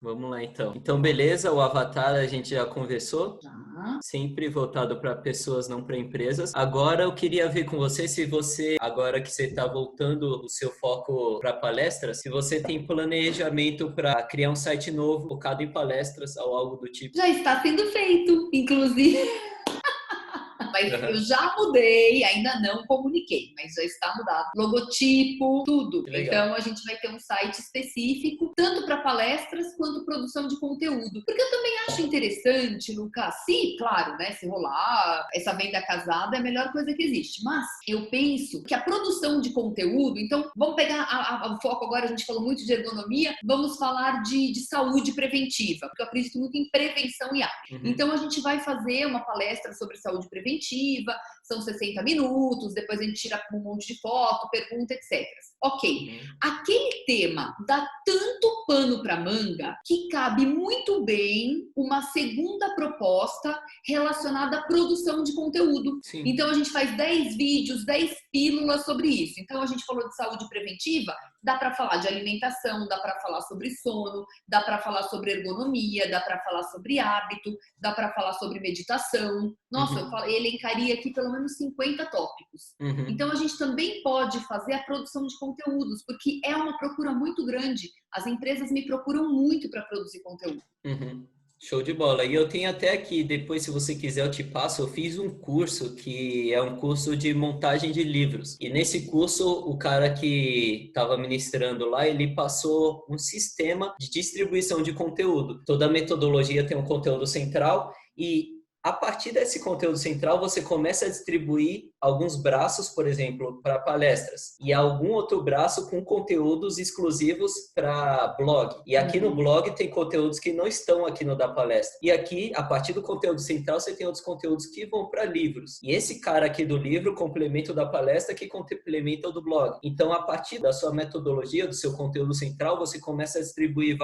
Vamos lá então. Então, beleza, o avatar a gente já conversou, Tá. sempre voltado para pessoas, não para empresas. Agora eu queria ver com você se você, agora que você está voltando o seu foco para palestras, se você tem planejamento para criar um site novo focado em palestras ou algo do tipo. Já está sendo feito, inclusive. Mas eu Aham, já mudei, ainda não comuniquei, mas já está mudado. Logotipo, tudo. que legal. Então a gente vai ter um site específico, tanto para palestras quanto produção de conteúdo. Porque eu também acho interessante, Lucas, se, claro, né, se rolar essa venda casada é a melhor coisa que existe. Mas eu penso que a produção de conteúdo, então vamos pegar o foco agora, a gente falou muito de ergonomia, vamos falar de saúde preventiva, porque eu acredito muito em prevenção e hábito. Uhum, Então a gente vai fazer uma palestra sobre saúde preventiva, são 60 minutos, depois a gente tira um monte de foto, pergunta, etc. Ok, uhum, aquele tema dá tanto pano para manga que cabe muito bem uma segunda proposta relacionada à produção de conteúdo. sim. Então a gente faz 10 vídeos, 10 pílulas sobre isso. Então a gente falou de saúde preventiva, dá para falar de alimentação, dá para falar sobre sono, dá para falar sobre ergonomia, dá para falar sobre hábito, dá para falar sobre meditação. Nossa, Uhum, eu elencaria aqui pelo menos 50 tópicos. uhum, Então a gente também pode fazer a produção de conteúdos, porque é uma procura muito grande. As empresas me procuram muito para produzir conteúdo. uhum. Show de bola. E eu tenho até aqui, depois, se você quiser, eu te passo. Eu fiz um curso que é um curso de montagem de livros. E nesse curso, o cara que estava ministrando lá, ele passou um sistema de distribuição de conteúdo. Toda metodologia tem um conteúdo central e a partir desse conteúdo central, você começa a distribuir alguns braços, por exemplo, para palestras, e algum outro braço com conteúdos exclusivos para blog. E aqui no Uhum. blog tem conteúdos que não estão aqui no da palestra. E aqui, a partir do conteúdo central, você tem outros conteúdos que vão para livros. E esse cara aqui do livro complementa o da palestra, que complementa o do blog. Então, a partir da sua metodologia, do seu conteúdo central, você começa a distribuir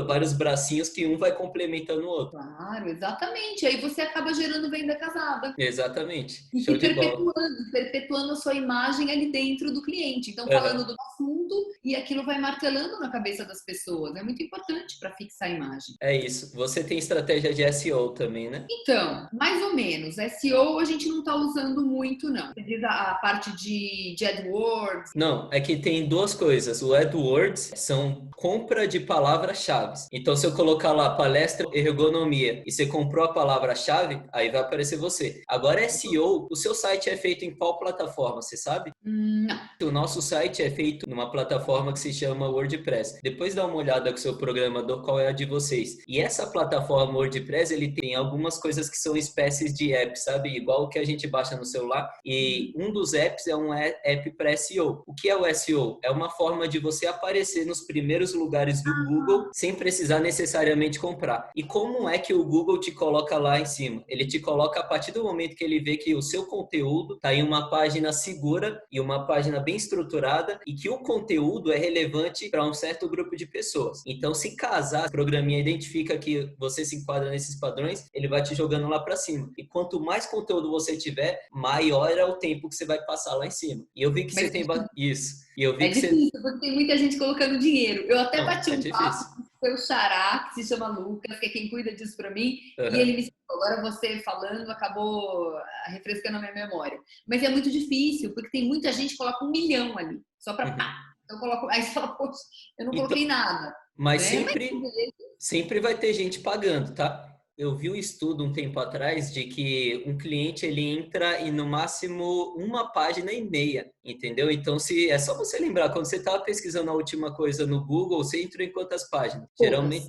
vários bracinhos que um vai complementando o outro. Claro, exatamente. Aí você acaba gerando venda casada. Exatamente. E Show se de bola. perpetuando a sua imagem ali dentro do cliente. Então, falando Uhum. do assunto e aquilo vai martelando na cabeça das pessoas. É muito importante para fixar a imagem. É isso. Você tem estratégia de SEO também, né? Então, mais ou menos. SEO a gente não está usando muito, não. Você diz a parte de AdWords. Não, é que tem duas coisas. O AdWords são compra de palavras-chave. Então, se eu colocar lá palestra ergonomia e você comprou a palavra-chave, aí vai aparecer você. Agora, SEO, o seu site é feito em qual plataforma, você sabe? Não. O nosso site é feito numa plataforma que se chama WordPress. Depois dá uma olhada com o seu programador qual é a de vocês. E essa plataforma WordPress, ele tem algumas coisas que são espécies de apps, sabe? Igual o que a gente baixa no celular. E um dos apps é um app para SEO. O que é o SEO? É uma forma de você aparecer nos primeiros lugares do Google sem precisar necessariamente comprar. E como é que o Google te coloca lá em cima? Ele te coloca a partir do momento que ele vê que o seu conteúdo está em uma página segura e uma página bem estruturada e que o conteúdo é relevante para um certo grupo de pessoas. Então, se casar, o programinha identifica que você se enquadra nesses padrões, ele vai te jogando lá para cima. E quanto mais conteúdo você tiver, maior é o tempo que você vai passar lá em cima. E eu vi que você Mas tem isso. E eu vi é que você. difícil, porque tem muita gente colocando dinheiro. Eu até Não, bati é um papo difícil. com o seu xará, que se chama Lucas, que é quem cuida disso para mim, e ele Uhum. me explicou. Agora você falando acabou refrescando a minha memória. Mas é muito difícil, porque tem muita gente que coloca 1 milhão ali, só para pá. Uhum. Então, coloco, aí você fala, poxa, eu não coloquei Então, nada, mas né? Mas sempre vai ter gente pagando, tá? Eu vi um estudo um tempo atrás de que um cliente ele entra em no máximo uma página e meia, entendeu? Então, se é só você lembrar quando você estava pesquisando a última coisa no Google, você entrou em quantas páginas? poucas.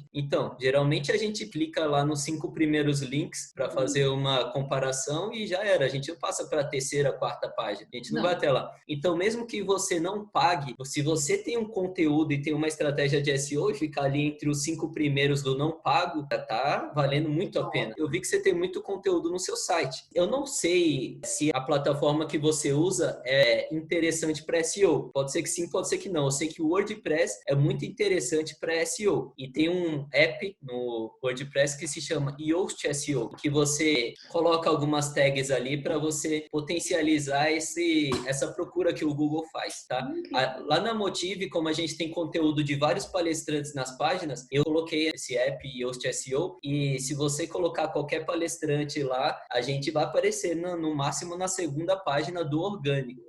Geralmente a gente clica lá nos 5 primeiros links para fazer uma comparação e já era. A gente não passa para a terceira, quarta página. A gente não vai Não. até lá. Então, mesmo que você não pague, se você tem um conteúdo e tem uma estratégia de SEO e ficar ali entre os 5 primeiros do não pago, tá valendo muito a pena. Eu vi que você tem muito conteúdo no seu site. Eu não sei se a plataforma que você usa é interessante para SEO. Pode ser que sim, pode ser que não. Eu sei que o WordPress é muito interessante para SEO. E tem um app no WordPress que se chama Yoast SEO, que você coloca algumas tags ali para você potencializar essa procura que o Google faz, tá? Lá na Motive, como a gente tem conteúdo de vários palestrantes nas páginas, eu coloquei esse app Yoast SEO e se você colocar qualquer palestrante lá, a gente vai aparecer no máximo na segunda página do orgânico,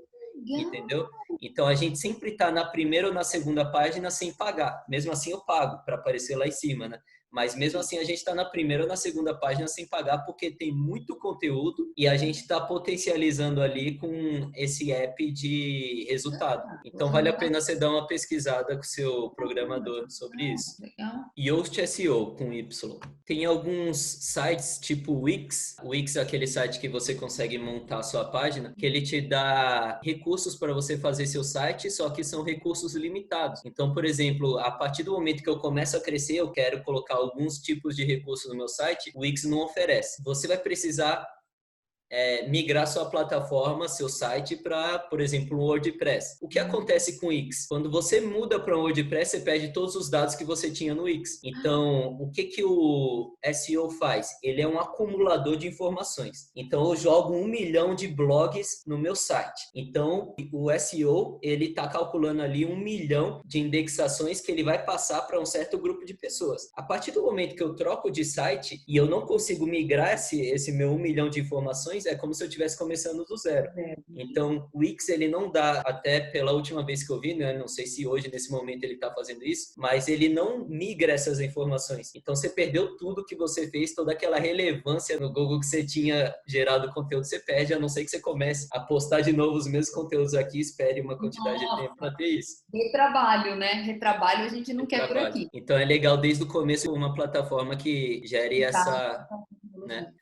entendeu? Então a gente sempre está na primeira ou na segunda página sem pagar. Mesmo assim eu pago para aparecer lá em cima, né? Mas mesmo assim a gente está na primeira ou na segunda página sem pagar porque tem muito conteúdo e a gente está potencializando ali com esse app de resultado. Então vale a pena você dar uma pesquisada com o seu programador sobre isso. Yoast SEO com Y. Tem alguns sites tipo o Wix. O Wix é aquele site que você consegue montar a sua página, que ele te dá recursos para você fazer seu site, só que são recursos limitados. Então, por exemplo, a partir do momento que eu começo a crescer, eu quero colocar alguns tipos de recursos no meu site, o Wix não oferece. Você vai precisar migrar sua plataforma, seu site para, por exemplo, um WordPress. O que acontece com o Wix? Quando você muda para um WordPress, você perde todos os dados que você tinha no Wix. Então, o que o SEO faz? Ele é um acumulador de informações. Então, eu jogo 1 milhão de blogs no meu site. Então, o SEO, ele está calculando ali 1 milhão de indexações que ele vai passar para um certo grupo de pessoas. A partir do momento que eu troco de site e eu não consigo migrar esse meu 1 milhão de informações, é como se eu estivesse começando do zero. Então, o Wix, ele não dá, até pela última vez que eu vi, né? Não sei se hoje, nesse momento, ele está fazendo isso, mas ele não migra essas informações. Então, você perdeu tudo que você fez, toda aquela relevância no Google que você tinha gerado conteúdo, você perde, a não ser que você comece a postar de novo os mesmos conteúdos aqui, espere uma quantidade de tempo para ter isso. Retrabalho, né? Retrabalho a gente não quer por aqui. Então, é legal desde o começo uma plataforma que gere essa... né?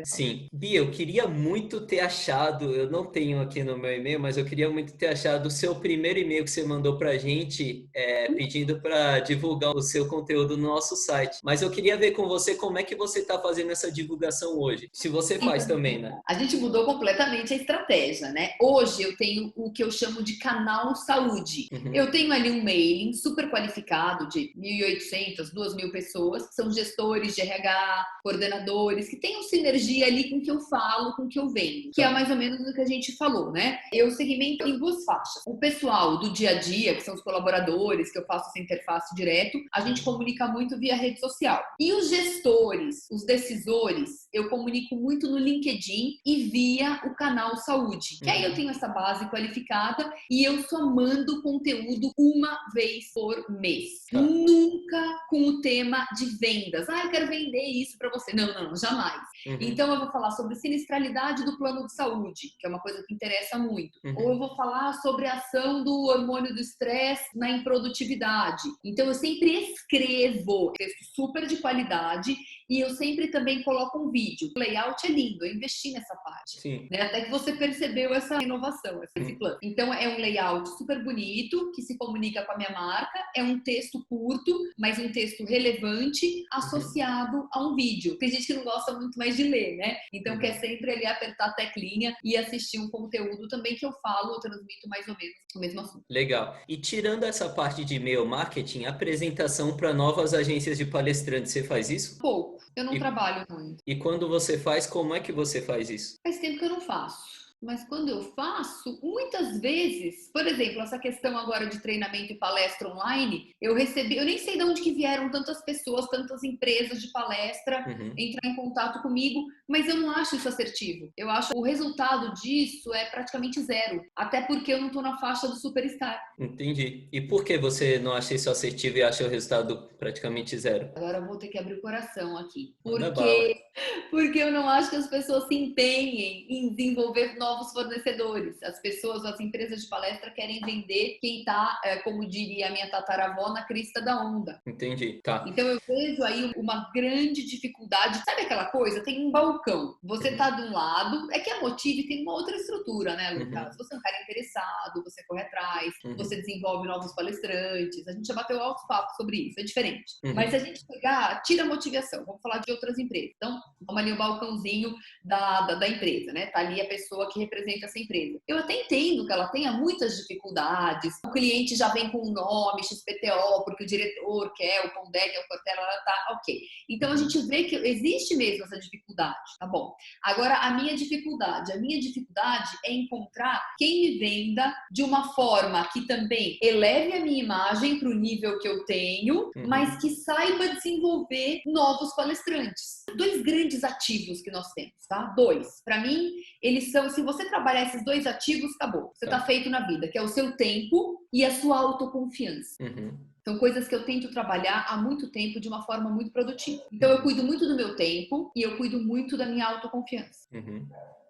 Sim. Bia, eu queria muito ter achado, eu não tenho aqui no meu e-mail, mas eu queria muito ter achado o seu primeiro e-mail que você mandou pra gente, pedindo para divulgar o seu conteúdo no nosso site. Mas eu queria ver com você como é que você está fazendo essa divulgação hoje. Se você faz também, né? A gente mudou completamente a estratégia, né? Hoje eu tenho o que eu chamo de canal saúde. Eu tenho ali um mailing super qualificado de 1.800, 2.000 pessoas, que são gestores de RH, coordenadores, que tenham sinergia ali com o que eu falo, com o que eu vendo, que é mais ou menos o que a gente falou, né? Eu segmento em 2 faixas. O pessoal do dia a dia, que são os colaboradores, que eu faço essa interface direto, a gente comunica muito via rede social. E os gestores, os decisores, eu comunico muito no LinkedIn e via o canal saúde. Que aí eu tenho essa base qualificada e eu só mando conteúdo uma vez por mês. Nunca com o tema de vendas. Eu quero vender isso para você. Não, jamais. Então eu vou falar sobre sinistralidade do plano de saúde, que é uma coisa que interessa muito. Ou eu vou falar sobre a ação do hormônio do estresse na improdutividade. Então eu sempre escrevo texto super de qualidade e eu sempre também coloco um vídeo. O layout é lindo, eu investi nessa parte. Né? Até que você percebeu essa inovação, esse plano. Então é um layout super bonito, que se comunica com a minha marca, é um texto curto, mas um texto relevante, associado a um vídeo. Tem gente que não gosta muito mais de ler, né? Então quer sempre ali apertar a teclinha e assistir um conteúdo também que eu falo, eu transmito mais ou menos o mesmo assunto. Legal. E tirando essa parte de e-mail marketing, apresentação para novas agências de palestrantes, você faz isso? Pouco. Eu não trabalho muito. E quando você faz, como é que você faz isso? Faz tempo que eu não faço. Mas quando eu faço, muitas vezes, por exemplo, essa questão agora de treinamento e palestra online, eu nem sei de onde que vieram tantas pessoas, tantas empresas de palestra entrar em contato comigo, mas eu não acho isso assertivo. Eu acho o resultado disso é praticamente zero, até porque eu não estou na faixa do superstar. Entendi. E por que você não acha isso assertivo e acha o resultado praticamente zero? Agora eu vou ter que abrir o coração aqui. Porque eu não acho que as pessoas se empenhem em desenvolver novas novos fornecedores. As pessoas, as empresas de palestra querem vender quem está, como diria a minha tataravó, na crista da onda. Entendi, tá. Então eu vejo aí uma grande dificuldade. Sabe aquela coisa? Tem um balcão. Você tá de um lado, é que a Motive tem uma outra estrutura, né, Lucas? Você é um cara interessado, você corre atrás, você desenvolve novos palestrantes. A gente já bateu altos papos sobre isso, é diferente. Mas se a gente pegar, tira a motivação. Vamos falar de outras empresas. Então, vamos ali o balcãozinho da empresa, né? Tá ali a pessoa que representa essa empresa. Eu até entendo que ela tenha muitas dificuldades. O cliente já vem com o nome, XPTO, porque o diretor quer, o Pondé quer, o Cortella, ela tá, ok. Então, a gente vê que existe mesmo essa dificuldade, tá bom? Agora, a minha dificuldade é encontrar quem me venda de uma forma que também eleve a minha imagem para o nível que eu tenho, mas que saiba desenvolver novos palestrantes. 2 grandes ativos que nós temos, tá? 2. Para mim, eles são, se você trabalhar esses 2 ativos, acabou. Você tá feito na vida, que é o seu tempo e a sua autoconfiança. São coisas que eu tento trabalhar há muito tempo de uma forma muito produtiva. Então, eu cuido muito do meu tempo e eu cuido muito da minha autoconfiança.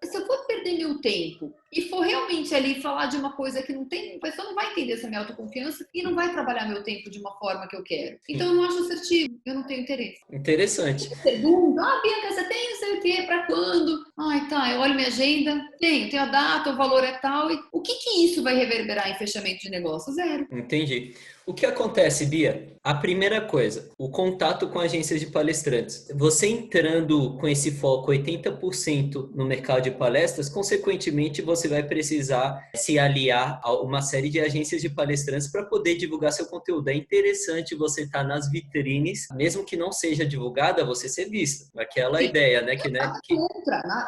Se eu for perder meu tempo e for realmente ali falar de uma coisa que não tem, a pessoa não vai entender essa minha autoconfiança e não vai trabalhar meu tempo de uma forma que eu quero. Então, eu não acho assertivo, eu não tenho interesse. Interessante. Pergunta, Bianca, você tem não sei o quê, pra quando? Ai, tá, eu olho minha agenda, tenho a data, o valor é tal, e o que isso vai reverberar em fechamento de negócio? 0. Entendi. O que acontece, Bia? A primeira coisa, o contato com agências de palestrantes. Você entrando com esse foco 80% no mercado de palestras, consequentemente você vai precisar se aliar a uma série de agências de palestrantes para poder divulgar seu conteúdo. É interessante você estar nas vitrines, mesmo que não seja divulgada, você ser vista. Aquela ideia, né?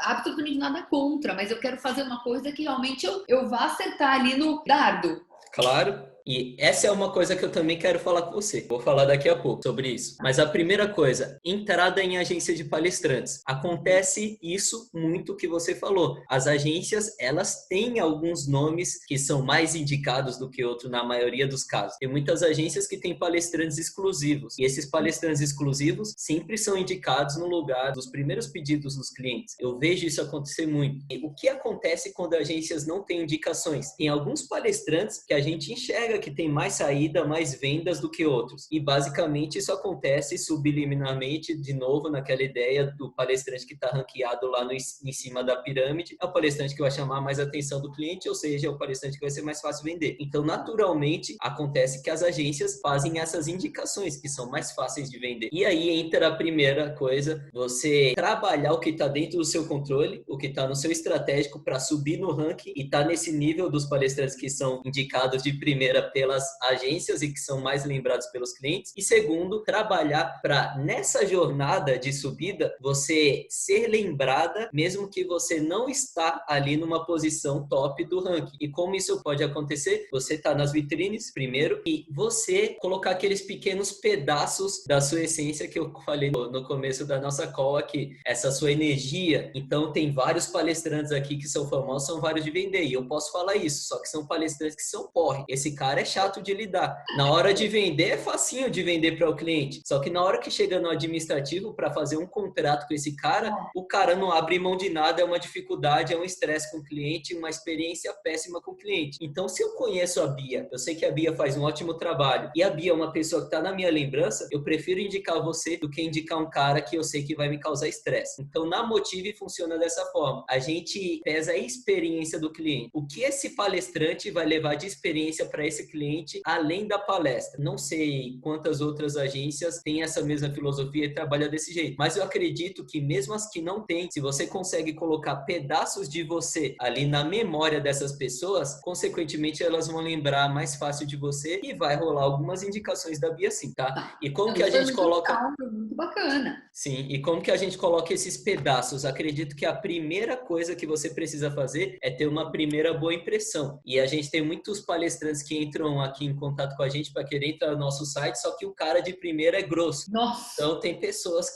Absolutamente nada contra, mas eu quero fazer uma coisa que realmente eu vá acertar ali no dardo. Claro. E essa é uma coisa que eu também quero falar com você. Vou falar daqui a pouco sobre isso. Mas a primeira coisa, entrada em agência de palestrantes. Acontece isso muito que você falou. As agências, elas têm alguns nomes que são mais indicados do que outros na maioria dos casos. Tem muitas agências que têm palestrantes exclusivos. E esses palestrantes exclusivos sempre são indicados no lugar dos primeiros pedidos dos clientes. Eu vejo isso acontecer muito. E o que acontece quando agências não têm indicações? Tem alguns palestrantes que a gente enxerga que tem mais saída, mais vendas do que outros. E basicamente isso acontece subliminarmente, de novo, naquela ideia do palestrante que está ranqueado lá em cima da pirâmide, é o palestrante que vai chamar mais atenção do cliente, ou seja, é o palestrante que vai ser mais fácil vender. Então, naturalmente, acontece que as agências fazem essas indicações que são mais fáceis de vender. E aí entra a primeira coisa, você trabalhar o que está dentro do seu controle, o que está no seu estratégico para subir no ranking e estar nesse nível dos palestrantes que são indicados de primeira pelas agências e que são mais lembrados pelos clientes. E segundo, trabalhar para nessa jornada de subida você ser lembrada mesmo que você não está ali numa posição top do ranking. E como isso pode acontecer? Você está nas vitrines primeiro e você colocar aqueles pequenos pedaços da sua essência que eu falei no começo da nossa call aqui, essa sua energia. Então tem vários palestrantes aqui que são famosos, são vários de vender e eu posso falar isso, só que são palestrantes que são porre. Esse cara é chato de lidar. Na hora de vender, é facinho de vender para o cliente. Só que na hora que chega no administrativo para fazer um contrato com esse cara, o cara não abre mão de nada, é uma dificuldade, é um estresse com o cliente, uma experiência péssima com o cliente. Então, se eu conheço a Bia, eu sei que a Bia faz um ótimo trabalho, e a Bia é uma pessoa que está na minha lembrança, eu prefiro indicar você do que indicar um cara que eu sei que vai me causar estresse. Então, na Motive funciona dessa forma. A gente pesa a experiência do cliente. O que esse palestrante vai levar de experiência para esse cliente além da palestra. Não sei quantas outras agências têm essa mesma filosofia e trabalham desse jeito, mas eu acredito que mesmo as que não têm, se você consegue colocar pedaços de você ali na memória dessas pessoas, consequentemente elas vão lembrar mais fácil de você e vai rolar algumas indicações da Bia sim, tá? E como que a gente coloca... Muito bacana. Sim, e como que a gente coloca esses pedaços? Acredito que a primeira coisa que você precisa fazer é ter uma primeira boa impressão. E a gente tem muitos palestrantes que entram aqui em contato com a gente para querer entrar no nosso site, só que o cara de primeira é grosso. Nossa! Então, tem pessoas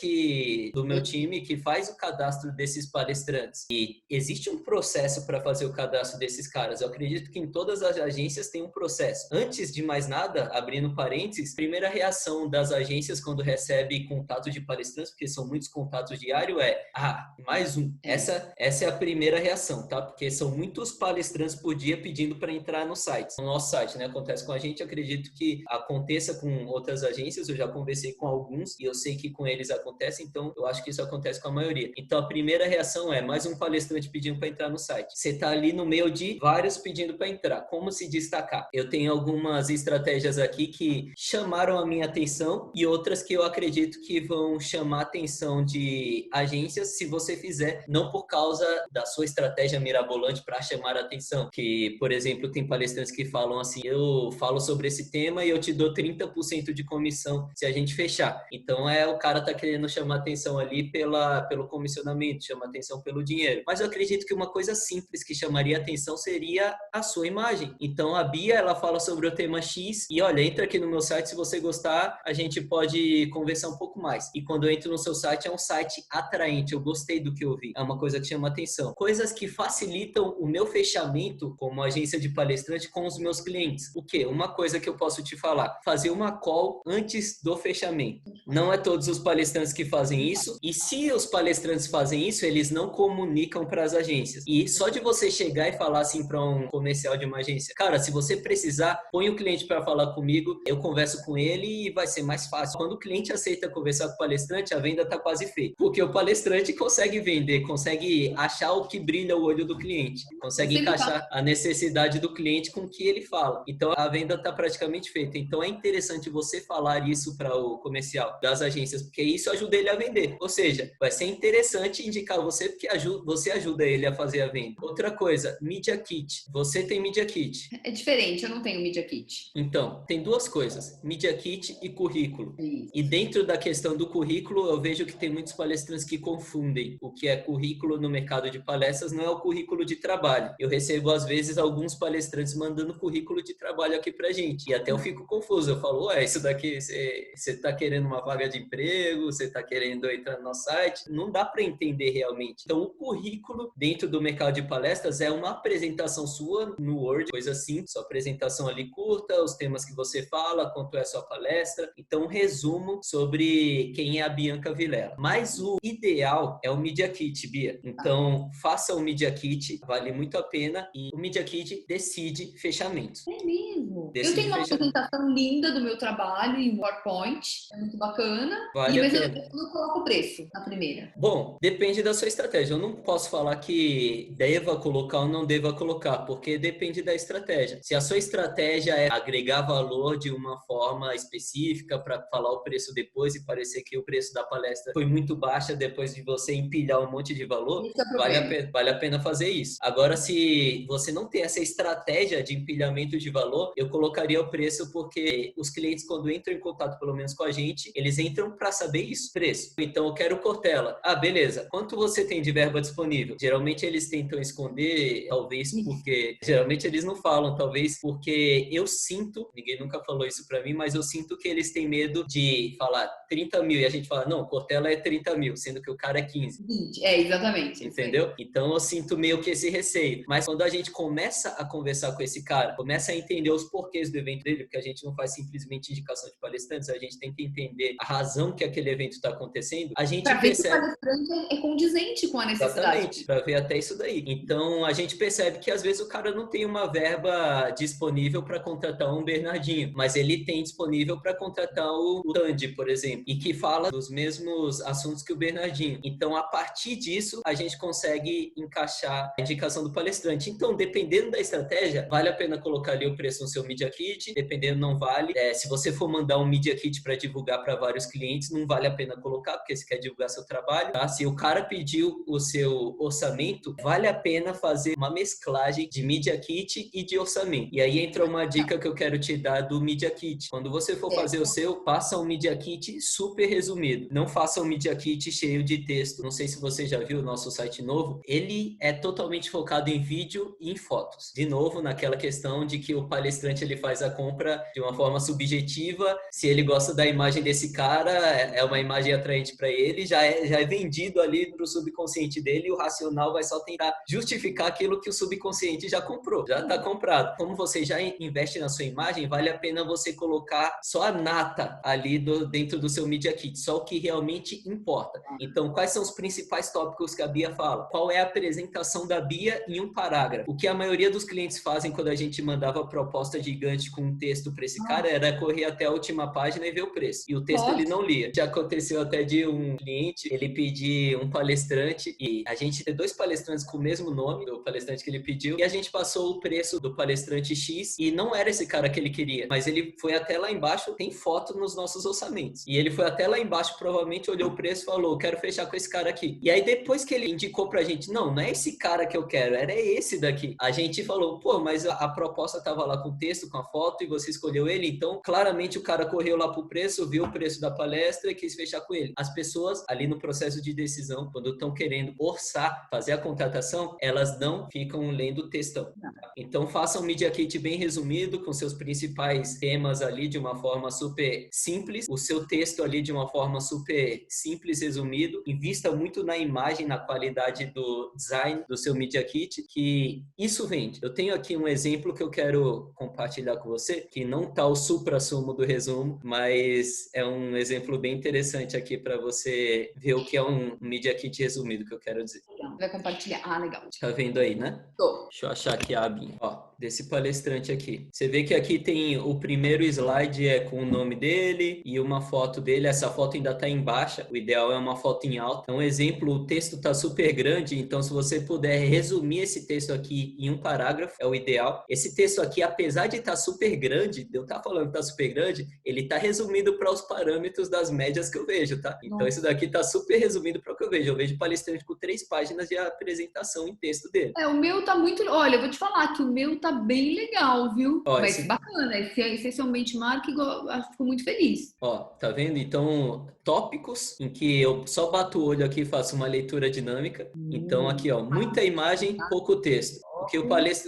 do meu time que faz o cadastro desses palestrantes. E existe um processo para fazer o cadastro desses caras. Eu acredito que em todas as agências tem um processo. Antes de mais nada, abrindo parênteses, primeira reação das agências quando recebe contato de palestrantes, porque são muitos contatos diários, mais um. Essa é a primeira reação, tá? Porque são muitos palestrantes por dia pedindo para entrar no site. No nosso site, né? Acontece com a gente, acredito que aconteça com outras agências, eu já conversei com alguns e eu sei que com eles acontece, então eu acho que isso acontece com a maioria. Então a primeira reação é mais um palestrante pedindo para entrar no site. Você tá ali no meio de vários pedindo para entrar. Como se destacar? Eu tenho algumas estratégias aqui que chamaram a minha atenção e outras que eu acredito que vão chamar a atenção de agências se você fizer, não por causa da sua estratégia mirabolante para chamar a atenção. Que, por exemplo, tem palestrantes que falam assim, eu falo sobre esse tema e eu te dou 30% de comissão se a gente fechar. Então, o cara tá querendo chamar atenção ali pelo comissionamento, chama atenção pelo dinheiro. Mas eu acredito que uma coisa simples que chamaria atenção seria a sua imagem. Então, a Bia, ela fala sobre o tema X e, olha, entra aqui no meu site, se você gostar, a gente pode conversar um pouco mais. E quando eu entro no seu site, é um site atraente, eu gostei do que eu vi. É uma coisa que chama atenção. Coisas que facilitam o meu fechamento como agência de palestrante com os meus clientes. O quê? Uma coisa que eu posso te falar, fazer uma call antes do fechamento. Não é todos os palestrantes que fazem isso, e se os palestrantes fazem isso, eles não comunicam para as agências. E só de você chegar e falar assim para um comercial de uma agência, cara, se você precisar, põe o cliente para falar comigo, eu converso com ele e vai ser mais fácil. Quando o cliente aceita conversar com o palestrante, a venda está quase feita. Porque o palestrante consegue vender, consegue achar o que brilha o olho do cliente, consegue encaixar a necessidade do cliente com o que ele fala. Então, a venda está praticamente feita. Então, é interessante você falar isso para o comercial das agências, porque isso ajuda ele a vender. Ou seja, vai ser interessante indicar você, porque você ajuda ele a fazer a venda. Outra coisa, Media Kit. Você tem Media Kit? É diferente, eu não tenho Media Kit. Então, tem duas coisas, Media Kit e currículo. Isso. E dentro da questão do currículo, eu vejo que tem muitos palestrantes que confundem o que é currículo no mercado de palestras, não é o currículo de trabalho. Eu recebo, às vezes, alguns palestrantes mandando currículo de trabalho aqui pra gente. E até eu fico confuso. Eu falo, isso daqui, você tá querendo uma vaga de emprego, você tá querendo entrar no nosso site? Não dá para entender realmente. Então, o currículo dentro do mercado de palestras é uma apresentação sua no Word, coisa assim, sua apresentação ali curta, os temas que você fala, quanto é a sua palestra. Então, um resumo sobre quem é a Bianca Vilela. Mas o ideal é o Media Kit, Bia. Então, faça o Media Kit, vale muito a pena. E o Media Kit decide fechamentos. É mesmo? Decide eu tenho uma fechamento. apresentação linda do meu trabalho em PowerPoint, é muito bacana. Vale a Mas eu pena. não coloco o preço na primeira. Bom, depende da sua estratégia. Eu não posso falar que deva colocar ou não deva colocar, porque depende da estratégia. Se a sua estratégia é agregar valor de uma forma específica para falar o preço depois e parecer que o preço da palestra foi muito baixa depois de você empilhar um monte de valor, Esse é o problema. vale a pena fazer isso. Agora, se você não tem essa estratégia de empilhamento de valor, eu colocaria o preço porque os clientes, quando entram em contato, pelo menos com a gente, eles entram para saber isso, preço. Então, eu quero Cortella. Beleza. Quanto você tem de verba disponível? Geralmente, eles tentam esconder, talvez porque... Geralmente, eles não falam, talvez porque eu sinto, ninguém nunca falou isso para mim, mas eu sinto que eles têm medo de falar 30 mil e a gente fala, não, Cortella é 30 mil, sendo que o cara é 15. 20. Exatamente. Entendeu? Então eu sinto meio que esse receio. Mas quando a gente começa a conversar com esse cara, começa a entender os porquês do evento dele, porque a gente não faz simplesmente indicação de palestrantes, a gente tenta entender a razão que aquele evento está acontecendo, a gente Para ver se o percebe... palestrante é condizente com a necessidade. Exatamente, para ver até isso daí. Então a gente percebe que às vezes o cara não tem uma verba disponível para contratar um Bernardinho, mas ele tem disponível para contratar o Tandy, por exemplo, e que fala dos mesmos assuntos que o Bernardinho. Então, a partir disso, a gente consegue encaixar a indicação do palestrante. Então, dependendo da estratégia, vale a pena colocar ali o preço no seu Media Kit, dependendo não vale. Se você for mandar um Media Kit para divulgar para para vários clientes, não vale a pena colocar, porque você quer divulgar seu trabalho, tá? Se o cara pediu o seu orçamento, vale a pena fazer uma mesclagem de Media Kit e de orçamento. E aí entra uma dica que eu quero te dar do Media Kit. Quando você for fazer o seu, faça um Media Kit super resumido. Não faça um Media Kit cheio de texto. Não sei se você já viu o nosso site novo. Ele é totalmente focado em vídeo e em fotos. De novo, naquela questão de que o palestrante ele faz a compra de uma forma subjetiva. Se ele gosta da imagem desse cara, é uma imagem atraente para ele, já é vendido ali para o subconsciente dele, e o racional vai só tentar justificar aquilo que o subconsciente já comprou, já está comprado. Como você já investe na sua imagem, vale a pena você colocar só a nata ali dentro do seu Media Kit, só o que realmente importa. Então, quais são os principais tópicos que a Bia fala? Qual é a apresentação da Bia em um parágrafo? O que a maioria dos clientes fazem quando a gente mandava proposta gigante com um texto para esse cara era correr até a última página e ver o preço. E o texto ele não lia. Já aconteceu até de um cliente, ele pedir um palestrante, e a gente tem 2 palestrantes com o mesmo nome do palestrante que ele pediu, e a gente passou o preço do palestrante X, e não era esse cara que ele queria, mas ele foi até lá embaixo, tem foto nos nossos orçamentos, e ele foi até lá embaixo, provavelmente olhou o preço e falou, quero fechar com esse cara aqui. E aí depois que ele indicou pra gente, não é esse cara que eu quero, era esse daqui. A gente falou, pô, mas a proposta tava lá com o texto, com a foto, e você escolheu ele, então claramente o cara correu lá pro preço, viu o preço da palestra e quis fechar com ele. As pessoas ali no processo de decisão, quando estão querendo orçar, fazer a contratação, elas não ficam lendo o textão. Então faça um Media Kit bem resumido, com seus principais temas ali de uma forma super simples, o seu texto ali de uma forma super simples, resumido. Invista muito na imagem, na qualidade do design do seu Media Kit, que isso vende. Eu tenho aqui um exemplo que eu quero compartilhar com você, que não tá o suprassumo do resumo, mas é um exemplo bem interessante aqui para você ver o que é um Media Kit resumido, que eu quero dizer. Vai compartilhar. Ah, legal. Tá vendo aí, né? Tô. Deixa eu achar aqui a abinha. Ó, desse palestrante aqui. Você vê que aqui tem o primeiro slide com o nome dele e uma foto dele. Essa foto ainda tá em baixa. O ideal é uma foto em alta. Então, exemplo, o texto tá super grande. Então, se você puder resumir esse texto aqui em um parágrafo, é o ideal. Esse texto aqui, apesar de estar super grande, de eu estar falando que tá super grande, ele tá resumido para os parâmetros das médias que eu vejo, tá? Então, isso daqui tá super resumido para o que eu vejo. Eu vejo palestrante com 3 páginas de apresentação em texto dele. O meu tá muito... Olha, eu vou te falar que o meu tá bem legal, viu? Ó, Vai ser bacana. Esse é seu benchmark, eu fico muito feliz. Ó, tá vendo? Então, tópicos em que eu só bato o olho aqui e faço uma leitura dinâmica. Então, aqui, ó, muita imagem, pouco texto.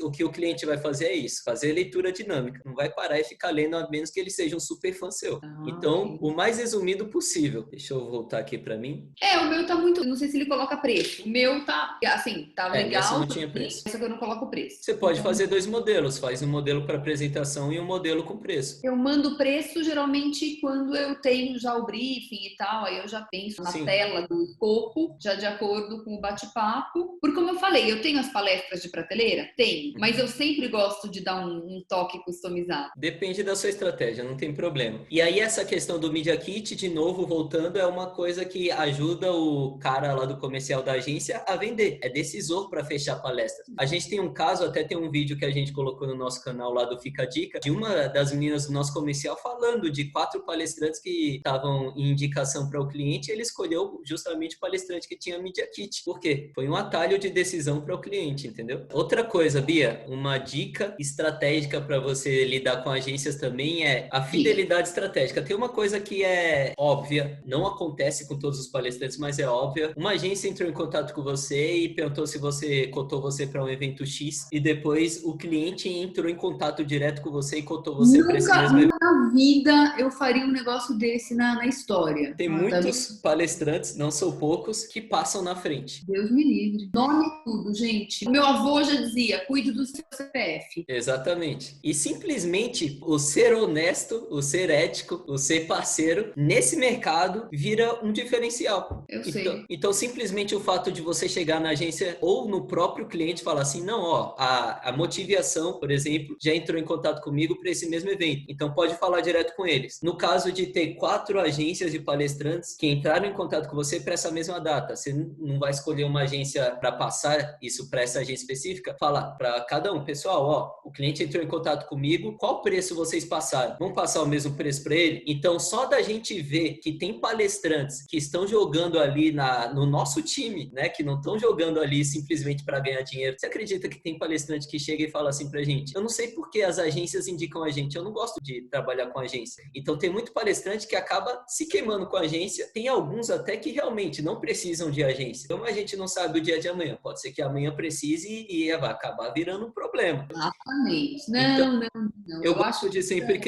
O que o cliente vai fazer é isso, fazer leitura dinâmica. Não vai parar e ficar lendo, a menos que ele seja um super fã seu. Então, o mais resumido possível. Deixa eu voltar aqui para mim. O meu tá muito... Não sei se ele coloca preço. O meu tá, assim, tá legal. Esse não tinha preço. Só que eu não coloco preço. Você pode fazer 2 modelos. Faz um modelo para apresentação e um modelo com preço. Eu mando preço, geralmente, quando eu tenho já o briefing e tal. Aí eu já penso na tela do escopo, já de acordo com o bate-papo. Porque, como eu falei, eu tenho as palestras de prateleira? Tenho, mas eu sempre gosto de dar um toque customizado. Depende da sua estratégia, não tem problema. E aí essa questão do Media Kit, de novo, voltando, é uma coisa que ajuda o cara lá do comercial da agência a vender. É decisor para fechar palestras. A gente tem um caso, até tem um vídeo que a gente colocou no nosso canal lá do Fica a Dica, de uma das meninas do nosso comercial falando de 4 palestrantes que estavam em indicação para o cliente, e ele escolheu justamente o palestrante que tinha Media Kit. Por quê? Foi um atalho de decisão para o cliente, entendeu? Outra coisa, Bia, uma dica estratégica para você lidar com agências também é a fidelidade estratégica. Tem uma coisa que é óbvia, não acontece com todos os palestrantes, mas é óbvia. Uma agência entrou em contato com você e perguntou se você cotou você para um evento X, e depois o cliente entrou em contato direto com você e cotou você para esse mesmo evento. Nunca na vida eu faria um negócio desse na história. Tem muitos palestrantes, não são poucos, que passam na frente. Deus me livre. Nome tudo, gente. Meu avô já dizia, cuide do seu CPF. Exatamente. E simplesmente o ser honesto, o ser ético, o ser parceiro, nesse mercado vira um diferencial. Eu sei. Então, simplesmente o fato de você chegar na agência ou no próprio cliente falar assim, não, ó, a Motivação, por exemplo, já entrou em contato comigo para esse mesmo evento. Então, pode falar direto com eles. No caso de ter 4 agências de palestrantes que entraram em contato com você para essa mesma data, você não vai escolher uma agência para passar isso para essa agência específica, falar para cada um, pessoal, ó, o cliente entrou em contato comigo, qual preço vocês passaram? Vamos passar o mesmo preço para ele? Então, só da gente ver que tem palestrantes que estão jogando ali no nosso time, né, que não estão jogando ali simplesmente para ganhar dinheiro. Você acredita que tem palestrante que chega e fala assim pra gente, eu não sei por que as agências indicam a gente, eu não gosto de trabalhar com agência. Então, tem muito palestrante que acaba se queimando com a agência, tem alguns até que realmente não precisam de agência. Então, a gente não sabe o dia de amanhã. Pode ser que amanhã precise e vai acabar virando um problema. Exatamente. Então, Não. eu Eu gosto acho de sempre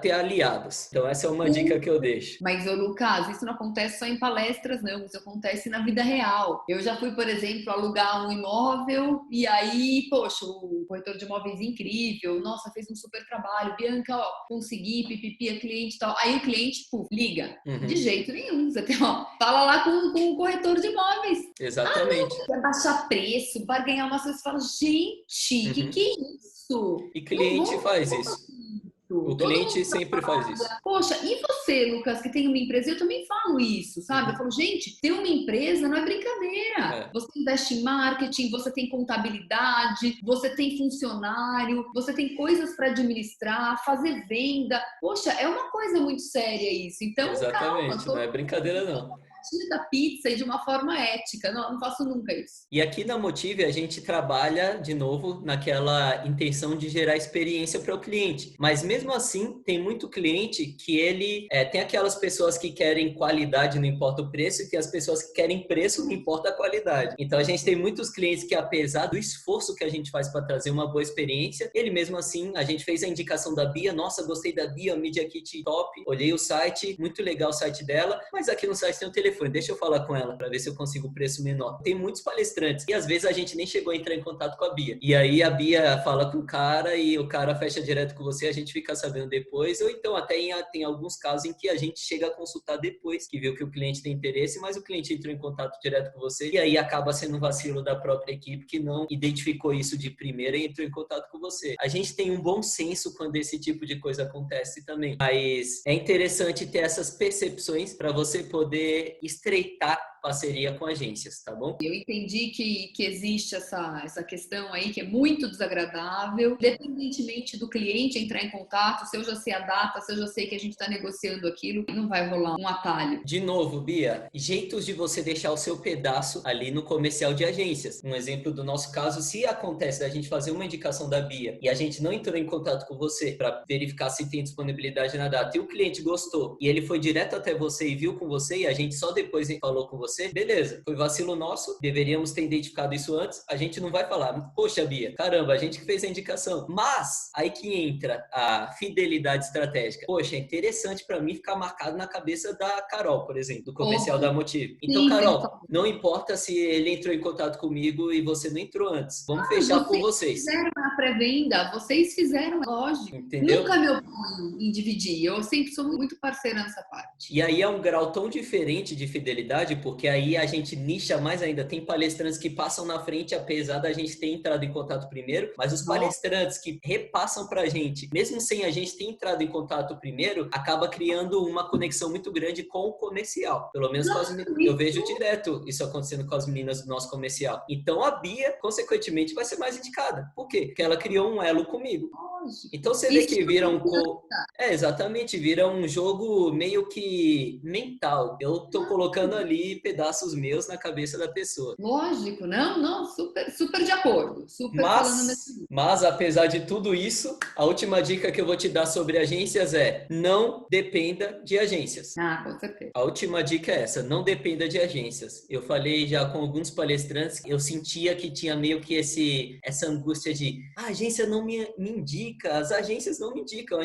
ter aliados. Então, essa é uma dica que eu deixo. Mas, ô Lucas, isso não acontece só em palestras, não. Isso acontece na vida real. Eu já fui, por exemplo, alugar um imóvel e aí, poxa, o corretor de imóveis incrível, nossa, fez um super trabalho. Bianca, ó, consegui, pipipi, a cliente e tal. Aí o cliente, puf, liga. De jeito nenhum. Você tem, ó, fala lá com o corretor de imóveis. Exatamente. Quer baixar preço, barganhar umas coisas. Você fala, gente, que é isso? E cliente faz isso. O cliente sempre faz isso. Poxa, e você, Lucas, que tem uma empresa? Eu também falo isso, sabe? Eu falo, gente, ter uma empresa não é brincadeira. Você investe em marketing, você tem contabilidade, você tem funcionário, você tem coisas para administrar, fazer venda. Poxa, é uma coisa muito séria isso. Então, exatamente, calma, não é brincadeira não. da pizza e de uma forma ética. Não faço nunca isso. E aqui na Motive a gente trabalha de novo naquela intenção de gerar experiência para o cliente. Mas mesmo assim, tem muito cliente que ele tem aquelas pessoas que querem qualidade, não importa o preço, e tem as pessoas que querem preço, não importa a qualidade. Então a gente tem muitos clientes que, apesar do esforço que a gente faz para trazer uma boa experiência, ele mesmo assim, a gente fez a indicação da Bia, nossa, gostei da Bia, Media Kit top, olhei o site, muito legal o site dela, mas aqui no site tem o telefone. Deixa eu falar com ela para ver se eu consigo um preço menor. Tem muitos palestrantes e às vezes a gente nem chegou a entrar em contato com a Bia. E aí a Bia fala com o cara e o cara fecha direto com você, a gente fica sabendo depois, ou então até tem alguns casos em que a gente chega a consultar depois, que viu que o cliente tem interesse, mas o cliente entrou em contato direto com você e aí acaba sendo um vacilo da própria equipe que não identificou isso de primeira e entrou em contato com você. A gente tem um bom senso quando esse tipo de coisa acontece também, mas é interessante ter essas percepções para você poder estreitar parceria com agências, tá bom? Eu entendi que existe essa questão aí que é muito desagradável, independentemente do cliente entrar em contato, se eu já sei a data, se eu já sei que a gente está negociando aquilo, não vai rolar um atalho. De novo, Bia, jeitos de você deixar o seu pedaço ali no comercial de agências. Um exemplo do nosso caso, se acontece da gente fazer uma indicação da Bia e a gente não entrou em contato com você para verificar se tem disponibilidade na data e o cliente gostou e ele foi direto até você e viu com você e a gente só depois falou com você, beleza, foi vacilo nosso, deveríamos ter identificado isso antes, a gente não vai falar, poxa Bia, caramba, a gente que fez a indicação, mas aí que entra a fidelidade estratégica. Poxa, é interessante para mim ficar marcado na cabeça da Carol, por exemplo, do comercial da Motive. Então, Carol, não importa se ele entrou em contato comigo e você não entrou antes, vamos fechar com vocês. Vocês fizeram a pré-venda, vocês fizeram, lógico. Entendeu? Nunca me oponho em dividir, eu sempre sou muito parceira nessa parte. E aí é um grau tão diferente de fidelidade, porque aí a gente nicha mais ainda. Tem palestrantes que passam na frente, apesar da gente ter entrado em contato primeiro, mas os palestrantes que repassam pra gente, mesmo sem a gente ter entrado em contato primeiro, acaba criando uma conexão muito grande com o comercial. Pelo menos com as meninas. Eu vejo direto isso acontecendo com as meninas do nosso comercial. Então a Bia, consequentemente, vai ser mais indicada. Por quê? Porque ela criou um elo comigo. Então você vê que vira exatamente, vira um jogo meio que mental. Eu tô colocando ali pedaços meus na cabeça da pessoa. Lógico, não, super de acordo. Mas apesar de tudo isso, a última dica que eu vou te dar sobre agências é: não dependa de agências. Ah, com certeza. A última dica é essa: não dependa de agências. Eu falei já com alguns palestrantes, eu sentia que tinha meio que essa angústia de a agência não me indica, as agências não me indicam,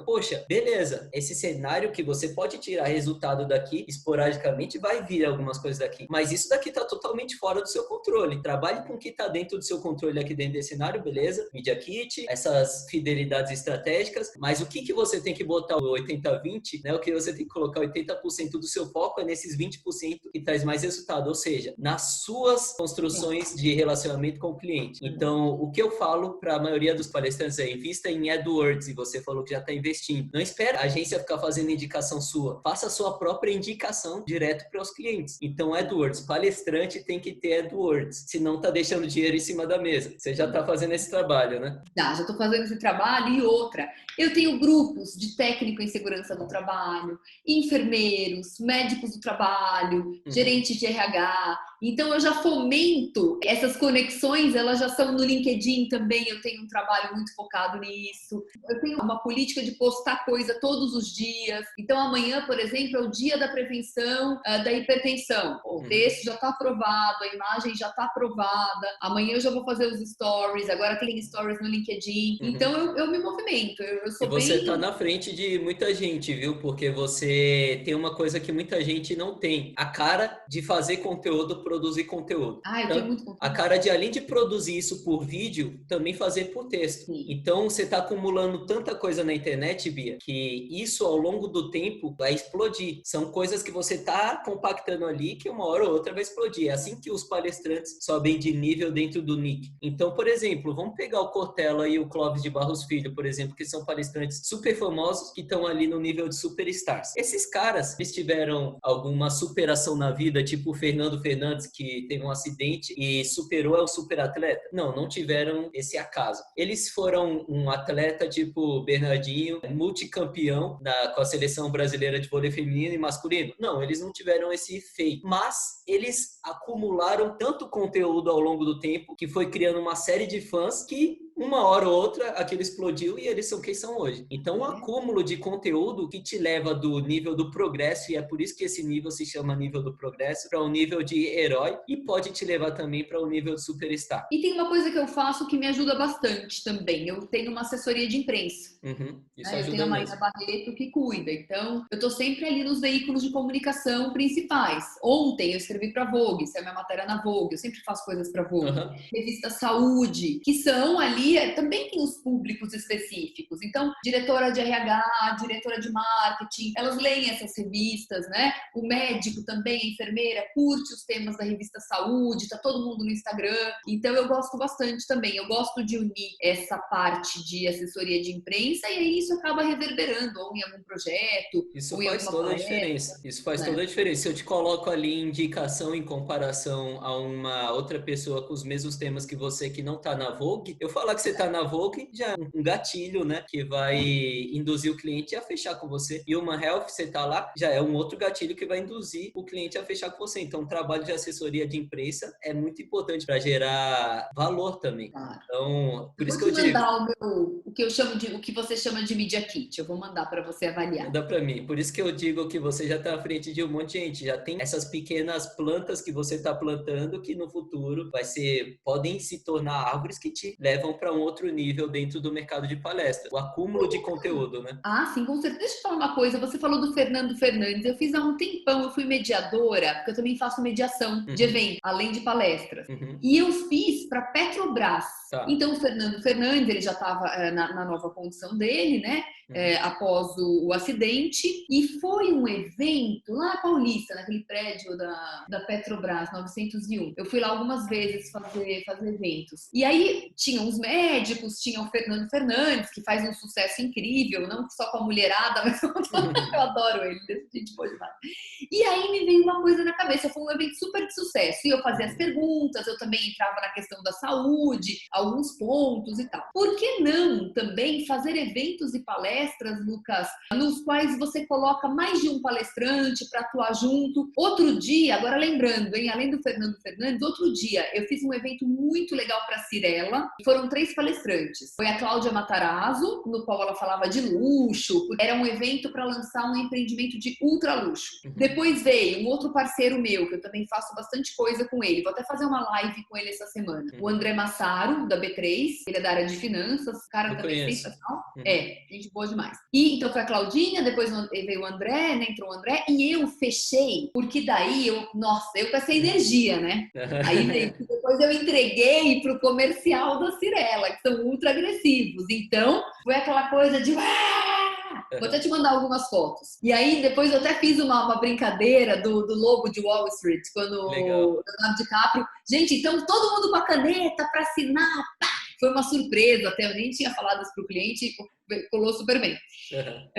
Poxa, beleza, esse cenário que você pode tirar resultado daqui, esporadicamente vai vir algumas coisas daqui, mas isso daqui tá totalmente fora do seu controle. Trabalhe com o que tá dentro do seu controle aqui dentro desse cenário, beleza? Media Kit, essas fidelidades estratégicas, mas o que você tem que botar o 80-20, né? O que você tem que colocar 80% do seu foco é nesses 20% que traz mais resultado, ou seja, nas suas construções de relacionamento com o cliente. Então, o que eu falo para a maioria dos palestrantes é invista em AdWords, e você falou que já está investindo. Não espera a agência ficar fazendo indicação sua. Faça a sua própria indicação direto para os clientes. Então, AdWords, palestrante tem que ter AdWords, senão tá deixando dinheiro em cima da mesa. Você já está fazendo esse trabalho, né? Já estou fazendo esse trabalho. E outra, eu tenho grupos de técnico em segurança do trabalho, enfermeiros, médicos do trabalho, gerentes de RH. Então, eu já fomento essas conexões, elas já são no LinkedIn também, eu tenho um trabalho muito focado nisso. Eu tenho uma política de postar coisa todos os dias. Então, amanhã, por exemplo, é o dia da prevenção da hipertensão. O texto já está aprovado, a imagem já está aprovada. Amanhã eu já vou fazer os stories, agora tem stories no LinkedIn. Então, eu me movimento, eu sou e você bem... está na frente de muita gente, viu? Porque você tem uma coisa que muita gente não tem. A cara de fazer conteúdo, produzir conteúdo. Ah, eu tenho muito conteúdo. A cara de, além de produzir isso por vídeo, também fazer por texto. Sim. Então, você está acumulando tanta coisa na internet, Bia, que isso ao longo do tempo vai explodir. São coisas que você está compactando ali que uma hora ou outra vai explodir. É assim que os palestrantes sobem de nível dentro do nick. Então, por exemplo, vamos pegar o Cortella e o Clóvis de Barros Filho, por exemplo, que são palestrantes super famosos que estão ali no nível de superstars. Esses caras, eles tiveram alguma superação na vida, tipo o Fernando Fernandes, que teve um acidente e superou, é um super atleta? Não, não tiveram esse acaso. Eles foram um atleta tipo Bernardinho, multicampeão com a seleção brasileira de vôlei feminino e masculino? Não, eles não tiveram esse feito. Mas eles acumularam tanto conteúdo ao longo do tempo que foi criando uma série de fãs que uma hora ou outra aquilo explodiu e eles são quem são hoje. Então, um acúmulo de conteúdo que te leva do nível do progresso, e é por isso que esse nível se chama nível do progresso, para um nível de herói, e pode te levar também para um nível de superstar. E tem uma coisa que eu faço que me ajuda bastante também. Eu tenho uma assessoria de imprensa. Isso Eu ajuda tenho a Marina mesmo. Barreto que cuida. Então, eu tô sempre ali nos veículos de comunicação principais. Ontem eu escrevi para Vogue, isso é a minha matéria na Vogue. Eu sempre faço coisas para Vogue. Revista Saúde, que são ali, também tem os públicos específicos. Então, diretora de RH, diretora de marketing, elas leem essas revistas, né? O médico também, a enfermeira, curte os temas da revista Saúde, tá todo mundo no Instagram. Então, eu gosto bastante também. Eu gosto de unir essa parte de assessoria de imprensa e aí isso acaba reverberando ou em algum projeto. Isso faz toda a diferença. Isso faz toda a diferença. Se eu te coloco ali indicação em comparação a uma outra pessoa com os mesmos temas que você que não tá na Vogue, eu falar que você tá na Vogue já é um gatilho, né? Que vai induzir o cliente a fechar com você. E uma Health, você tá lá, já é um outro gatilho que vai induzir o cliente a fechar com você. Então, o trabalho de assessoria de imprensa é muito importante para gerar valor também. Então, por isso que eu digo. Vou te mandar o que você chama de Media Kit. Eu vou mandar para você avaliar. Manda para mim. Por isso que eu digo que você já está à frente de um monte de gente. Já tem essas pequenas plantas que você está plantando que no futuro podem se tornar árvores que te levam para um outro nível dentro do mercado de palestra. O acúmulo de conteúdo, né? Ah, sim, com certeza. Deixa eu falar uma coisa. Você falou do Fernando Fernandes. Eu fiz há um tempão, eu fui mediadora, porque eu também faço mediação de evento, além de palestras. E eu fiz para Petrobras. Então, o Fernando Fernandes, ele já estava na nova condição dele, né? Após o acidente. E foi um evento lá na Paulista, naquele prédio da Petrobras, 901. Eu fui lá algumas vezes fazer eventos. E aí, tinha os médicos, tinha o Fernando Fernandes, que faz um sucesso incrível, não só com a mulherada, mas eu adoro ele, gente boa demais. E aí me veio uma coisa na cabeça, foi um evento super de sucesso. E eu fazia as perguntas, eu também entrava na questão da saúde, alguns pontos e tal. Por que não também fazer eventos e palestras, Lucas, nos quais você coloca mais de um palestrante para atuar junto? Outro dia, agora lembrando, hein, além do Fernando Fernandes, outro dia eu fiz um evento muito legal para Cirela. Foram 3 palestrantes. Foi a Cláudia Matarazzo, no qual ela falava de luxo. Era um evento para lançar um empreendimento de ultra luxo. Depois veio um outro parceiro meu, que eu também faço bastante coisa com ele. Vou até fazer uma live com ele essa semana. O André Massaro, da B3. Ele é da área de finanças. O cara também é sensacional. Gente boa demais. E então foi a Claudinha, depois veio o André, né? Entrou o André. E eu fechei, porque daí eu com essa energia, né? Aí depois eu entreguei pro comercial da Cirela, que são ultra agressivos. Então, foi aquela coisa de... Vou até te mandar algumas fotos. E aí, depois eu até fiz uma brincadeira do Lobo de Wall Street, quando o Leonardo DiCaprio... Gente, então todo mundo com a caneta para assinar, pá! Foi uma surpresa, até eu nem tinha falado isso para o cliente, colou super bem. Uhum.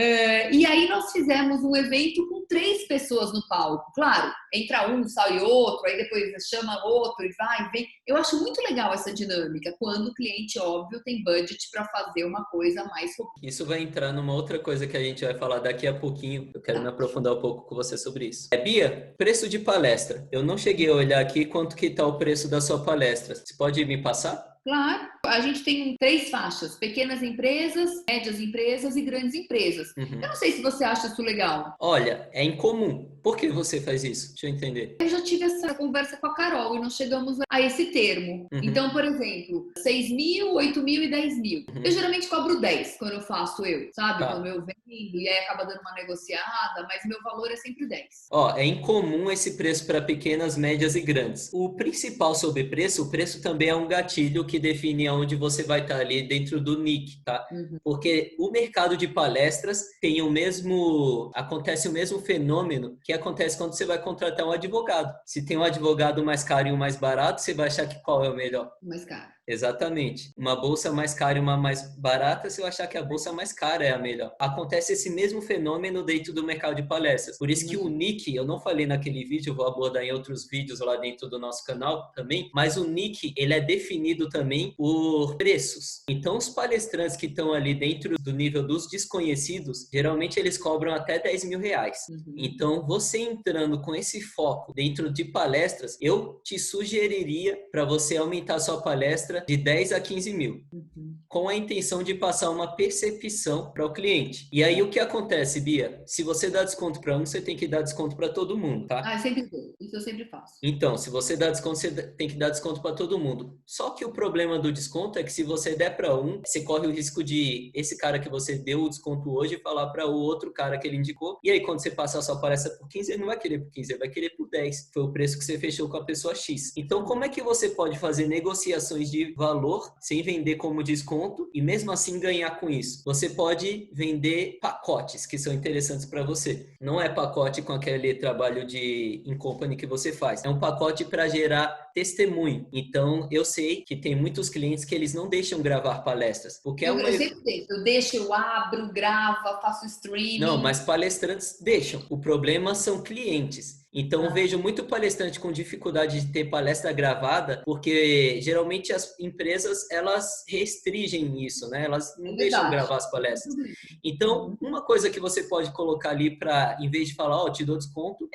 E aí nós fizemos um evento com 3 pessoas no palco. Claro, entra um, sai outro, aí depois chama outro e vai e vem. Eu acho muito legal essa dinâmica, quando o cliente, óbvio, tem budget para fazer uma coisa mais robusta. Isso vai entrar numa outra coisa que a gente vai falar daqui a pouquinho. Eu quero me aprofundar um pouco com você sobre isso. Bia, preço de palestra. Eu não cheguei a olhar aqui quanto que está o preço da sua palestra. Você pode me passar? Claro, a gente tem 3 faixas: pequenas empresas, médias empresas e grandes empresas. Uhum. Eu não sei se você acha isso legal. Olha, é incomum. Por que você faz isso? Deixa eu entender. Eu já tive essa conversa com a Carol e nós chegamos a esse termo. Uhum. Então, por exemplo, 6 mil, 8 mil e 10 mil. Uhum. Eu geralmente cobro 10 quando eu faço sabe? Tá. Quando eu vendo e aí acaba dando uma negociada, mas meu valor é sempre 10. Ó, é incomum esse preço para pequenas, médias e grandes. O principal sobre preço, o preço também é um gatilho que define aonde você vai estar ali dentro do nicho, tá? Uhum. Porque o mercado de palestras tem acontece o mesmo fenômeno que acontece quando você vai contratar um advogado. Se tem um advogado mais caro e um mais barato, você vai achar que qual é o melhor? Mais caro. Exatamente. Uma bolsa mais cara e uma mais barata, você vai achar que a bolsa mais cara é a melhor. Acontece esse mesmo fenômeno dentro do mercado de palestras. Por isso que o nicho, eu não falei naquele vídeo, eu vou abordar em outros vídeos lá dentro do nosso canal também, mas o nicho, ele é definido também por preços. Então, os palestrantes que estão ali dentro do nível dos desconhecidos, geralmente eles cobram até 10 mil reais. Uhum. Então, você entrando com esse foco dentro de palestras, eu te sugeriria para você aumentar sua palestra de 10 a 15 mil, com a intenção de passar uma percepção para o cliente. E aí o que acontece, Bia? Se você dá desconto para um, você tem que dar desconto para todo mundo, tá? Eu sempre dou. Isso eu sempre faço. Então, se você dá desconto, você tem que dar desconto para todo mundo. Só que o problema do desconto é que se você der para um, você corre o risco de esse cara que você deu o desconto hoje falar para o outro cara que ele indicou. E aí, quando você passar a sua palestra por 15, ele não vai querer por 15, ele vai querer por 10. Foi o preço que você fechou com a pessoa X. Então, como é que você pode fazer negociações de valor sem vender como desconto e mesmo assim ganhar com isso? Você pode vender pacotes que são interessantes para você. Não é pacote com aquele trabalho de in company que você faz. É um pacote para gerar testemunho. Então, eu sei que tem muitos clientes que eles não deixam gravar palestras, porque eu sempre deixo. Eu deixo, eu abro, gravo, faço streaming. Não, mas palestrantes deixam. O problema são clientes. Então, eu vejo muito palestrante com dificuldade de ter palestra gravada, porque geralmente as empresas, elas restringem isso, né? Elas não deixam gravar as palestras. Então, uma coisa que você pode colocar ali para, em vez de falar, te dou desconto,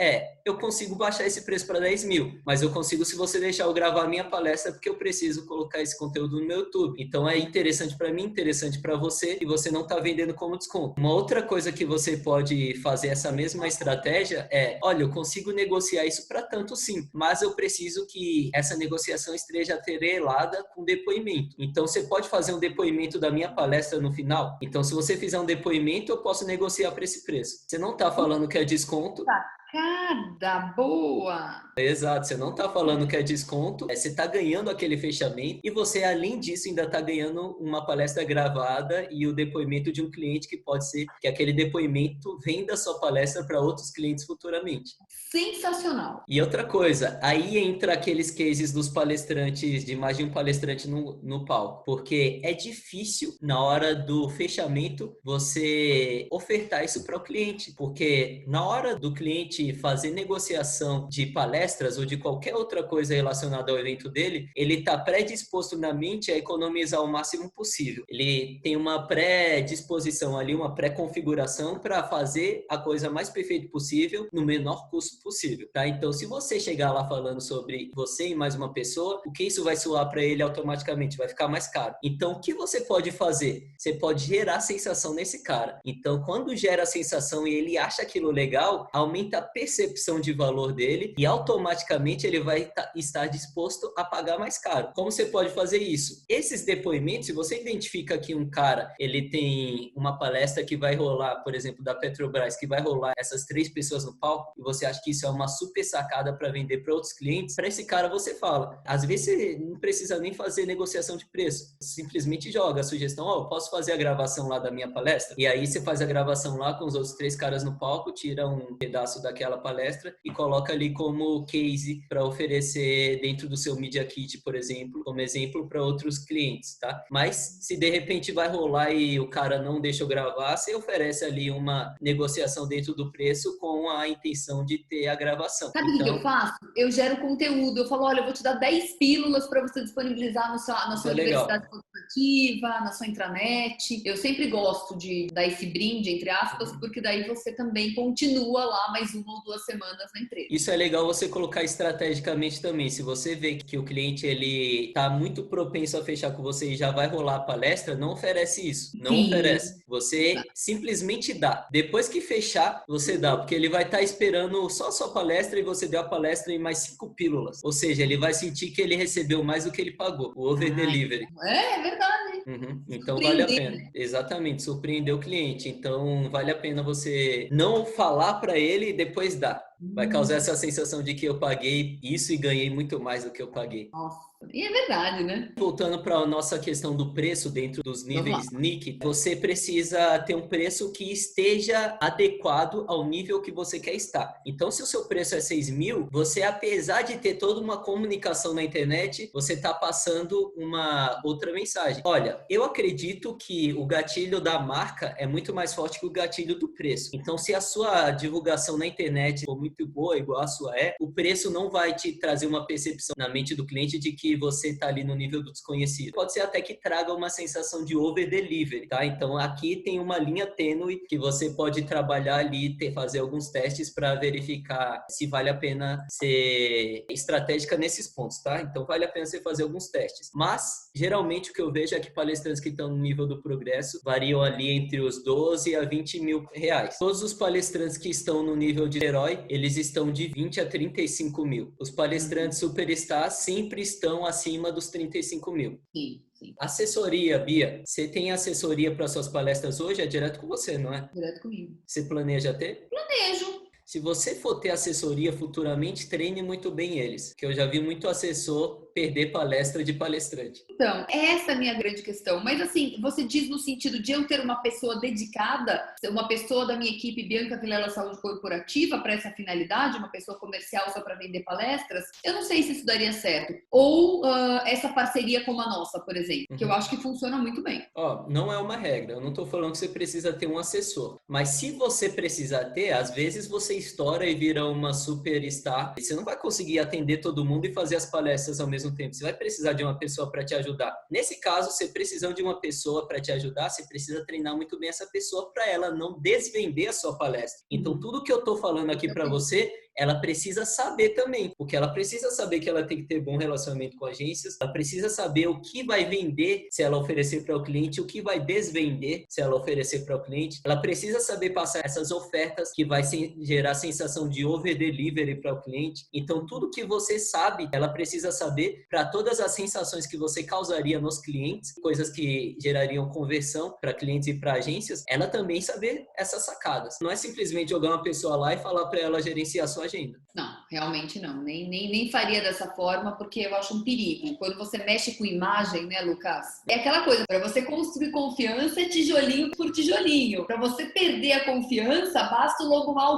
eu consigo baixar esse preço para 10 mil, mas eu consigo se você deixar eu gravar a minha palestra, porque eu preciso colocar esse conteúdo no meu YouTube. Então, é interessante para mim, interessante para você, e você não está vendendo como desconto. Uma outra coisa que você pode fazer essa mesma estratégia olha, eu consigo negociar isso para tanto sim, mas eu preciso que essa negociação esteja atrelada com depoimento. Então, você pode fazer um depoimento da minha palestra no final? Então, se você fizer um depoimento, eu posso negociar para esse preço. Você não está falando que é desconto. Sacada boa! Exato, você não está falando que é desconto, você está ganhando aquele fechamento e você, além disso, ainda está ganhando uma palestra gravada e o depoimento de um cliente que pode ser que aquele depoimento venda sua palestra para outros clientes futuramente. Sensacional! E outra coisa, aí entra aqueles cases dos palestrantes, de mais de um palestrante no palco, porque é difícil na hora do fechamento você ofertar isso para o cliente, porque na hora do cliente fazer negociação de palestras ou de qualquer outra coisa relacionada ao evento dele, ele está predisposto na mente a economizar o máximo possível. Ele tem uma predisposição ali, uma pré-configuração para fazer a coisa mais perfeita possível no menor custo possível, tá? Então, se você chegar lá falando sobre você e mais uma pessoa, o que isso vai soar para ele automaticamente? Vai ficar mais caro. Então, o que você pode fazer? Você pode gerar sensação nesse cara. Então, quando gera a sensação e ele acha aquilo legal, aumenta a percepção de valor dele e automaticamente ele vai estar disposto a pagar mais caro. Como você pode fazer isso? Esses depoimentos, se você identifica que um cara, ele tem uma palestra que vai rolar, por exemplo, da Petrobras, que vai rolar essas 3 pessoas no palco, e você acha que isso é uma super sacada para vender para outros clientes, para esse cara você fala. Às vezes você não precisa nem fazer negociação de preço, simplesmente joga a sugestão, eu posso fazer a gravação lá da minha palestra? E aí você faz a gravação lá com os outros 3 caras no palco, tira um pedaço daquela aquela palestra e coloca ali como case para oferecer dentro do seu Media Kit, por exemplo, como exemplo para outros clientes, tá? Mas se de repente vai rolar e o cara não deixa eu gravar, você oferece ali uma negociação dentro do preço com a intenção de ter a gravação. Sabe o que eu faço? Eu gero conteúdo. Eu falo, olha, eu vou te dar 10 pílulas para você disponibilizar na sua universidade corporativa, na sua intranet. Eu sempre gosto de dar esse brinde, entre aspas, porque daí você também continua lá mais 1 ou 2 semanas na empresa. Isso é legal você colocar estrategicamente também. Se você vê que o cliente ele tá muito propenso a fechar com você e já vai rolar a palestra, não oferece isso. Não oferece. Você simplesmente dá. Depois que fechar, você dá, porque ele vai estar esperando só a sua palestra e você deu a palestra em mais 5 pílulas. Ou seja, ele vai sentir que ele recebeu mais do que ele pagou. O over delivery. É verdade. Então vale a pena. Exatamente, surpreender o cliente. Então vale a pena você não falar para ele e depois dar. Vai causar essa sensação de que eu paguei isso e ganhei muito mais do que eu paguei. Nossa, e é verdade, né? Voltando para a nossa questão do preço dentro dos níveis NIC, você precisa ter um preço que esteja adequado ao nível que você quer estar. Então, se o seu preço é 6 mil, você, apesar de ter toda uma comunicação na internet, você está passando uma outra mensagem. Olha, eu acredito que o gatilho da marca é muito mais forte que o gatilho do preço. Então, se a sua divulgação na internet for muito boa, igual a sua o preço não vai te trazer uma percepção na mente do cliente de que você está ali no nível do desconhecido. Pode ser até que traga uma sensação de over delivery, tá? Então aqui tem uma linha tênue que você pode trabalhar ali, fazer alguns testes para verificar se vale a pena ser estratégica nesses pontos, tá? Então vale a pena você fazer alguns testes. Mas geralmente o que eu vejo é que palestrantes que estão no nível do progresso variam ali entre os 12 a 20 mil reais. Todos os palestrantes que estão no nível de herói, eles estão de 20 a 35 mil. Os palestrantes superstar sempre estão acima dos 35 mil. Sim. Assessoria, Bia. Você tem assessoria para suas palestras hoje? É direto com você, não é? Direto comigo. Você planeja ter? Planejo. Se você for ter assessoria futuramente, treine muito bem eles. Que eu já vi muito assessor perder palestra de palestrante. Então, essa é a minha grande questão. Mas assim, você diz no sentido de eu ter uma pessoa dedicada, uma pessoa da minha equipe Bianca Vilela Saúde Corporativa para essa finalidade, uma pessoa comercial só para vender palestras, eu não sei se isso daria certo. Ou essa parceria como a nossa, por exemplo, que eu acho que funciona muito bem. Não é uma regra. Eu não estou falando que você precisa ter um assessor. Mas se você precisar ter, às vezes você estoura e vira uma superstar. Você não vai conseguir atender todo mundo e fazer as palestras ao mesmo tempo. Você vai precisar de uma pessoa para te ajudar. Nesse caso, você precisando de uma pessoa para te ajudar, você precisa treinar muito bem essa pessoa para ela não desvender a sua palestra. Então, tudo que eu estou falando aqui para você, ela precisa saber também, porque ela precisa saber que ela tem que ter bom relacionamento com agências, ela precisa saber o que vai vender se ela oferecer para o cliente, o que vai desvender se ela oferecer para o cliente, ela precisa saber passar essas ofertas que vai gerar sensação de over delivery para o cliente. Então, tudo que você sabe, ela precisa saber para todas as sensações que você causaria nos clientes, coisas que gerariam conversão para clientes e para agências, ela também saber essas sacadas. Não é simplesmente jogar uma pessoa lá e falar para ela gerenciar a sua agenda. Não, realmente não. Nem faria dessa forma, porque eu acho um perigo. Quando você mexe com imagem, né, Lucas? É aquela coisa, para você construir confiança é tijolinho por tijolinho. Para você perder a confiança, basta o logo mal.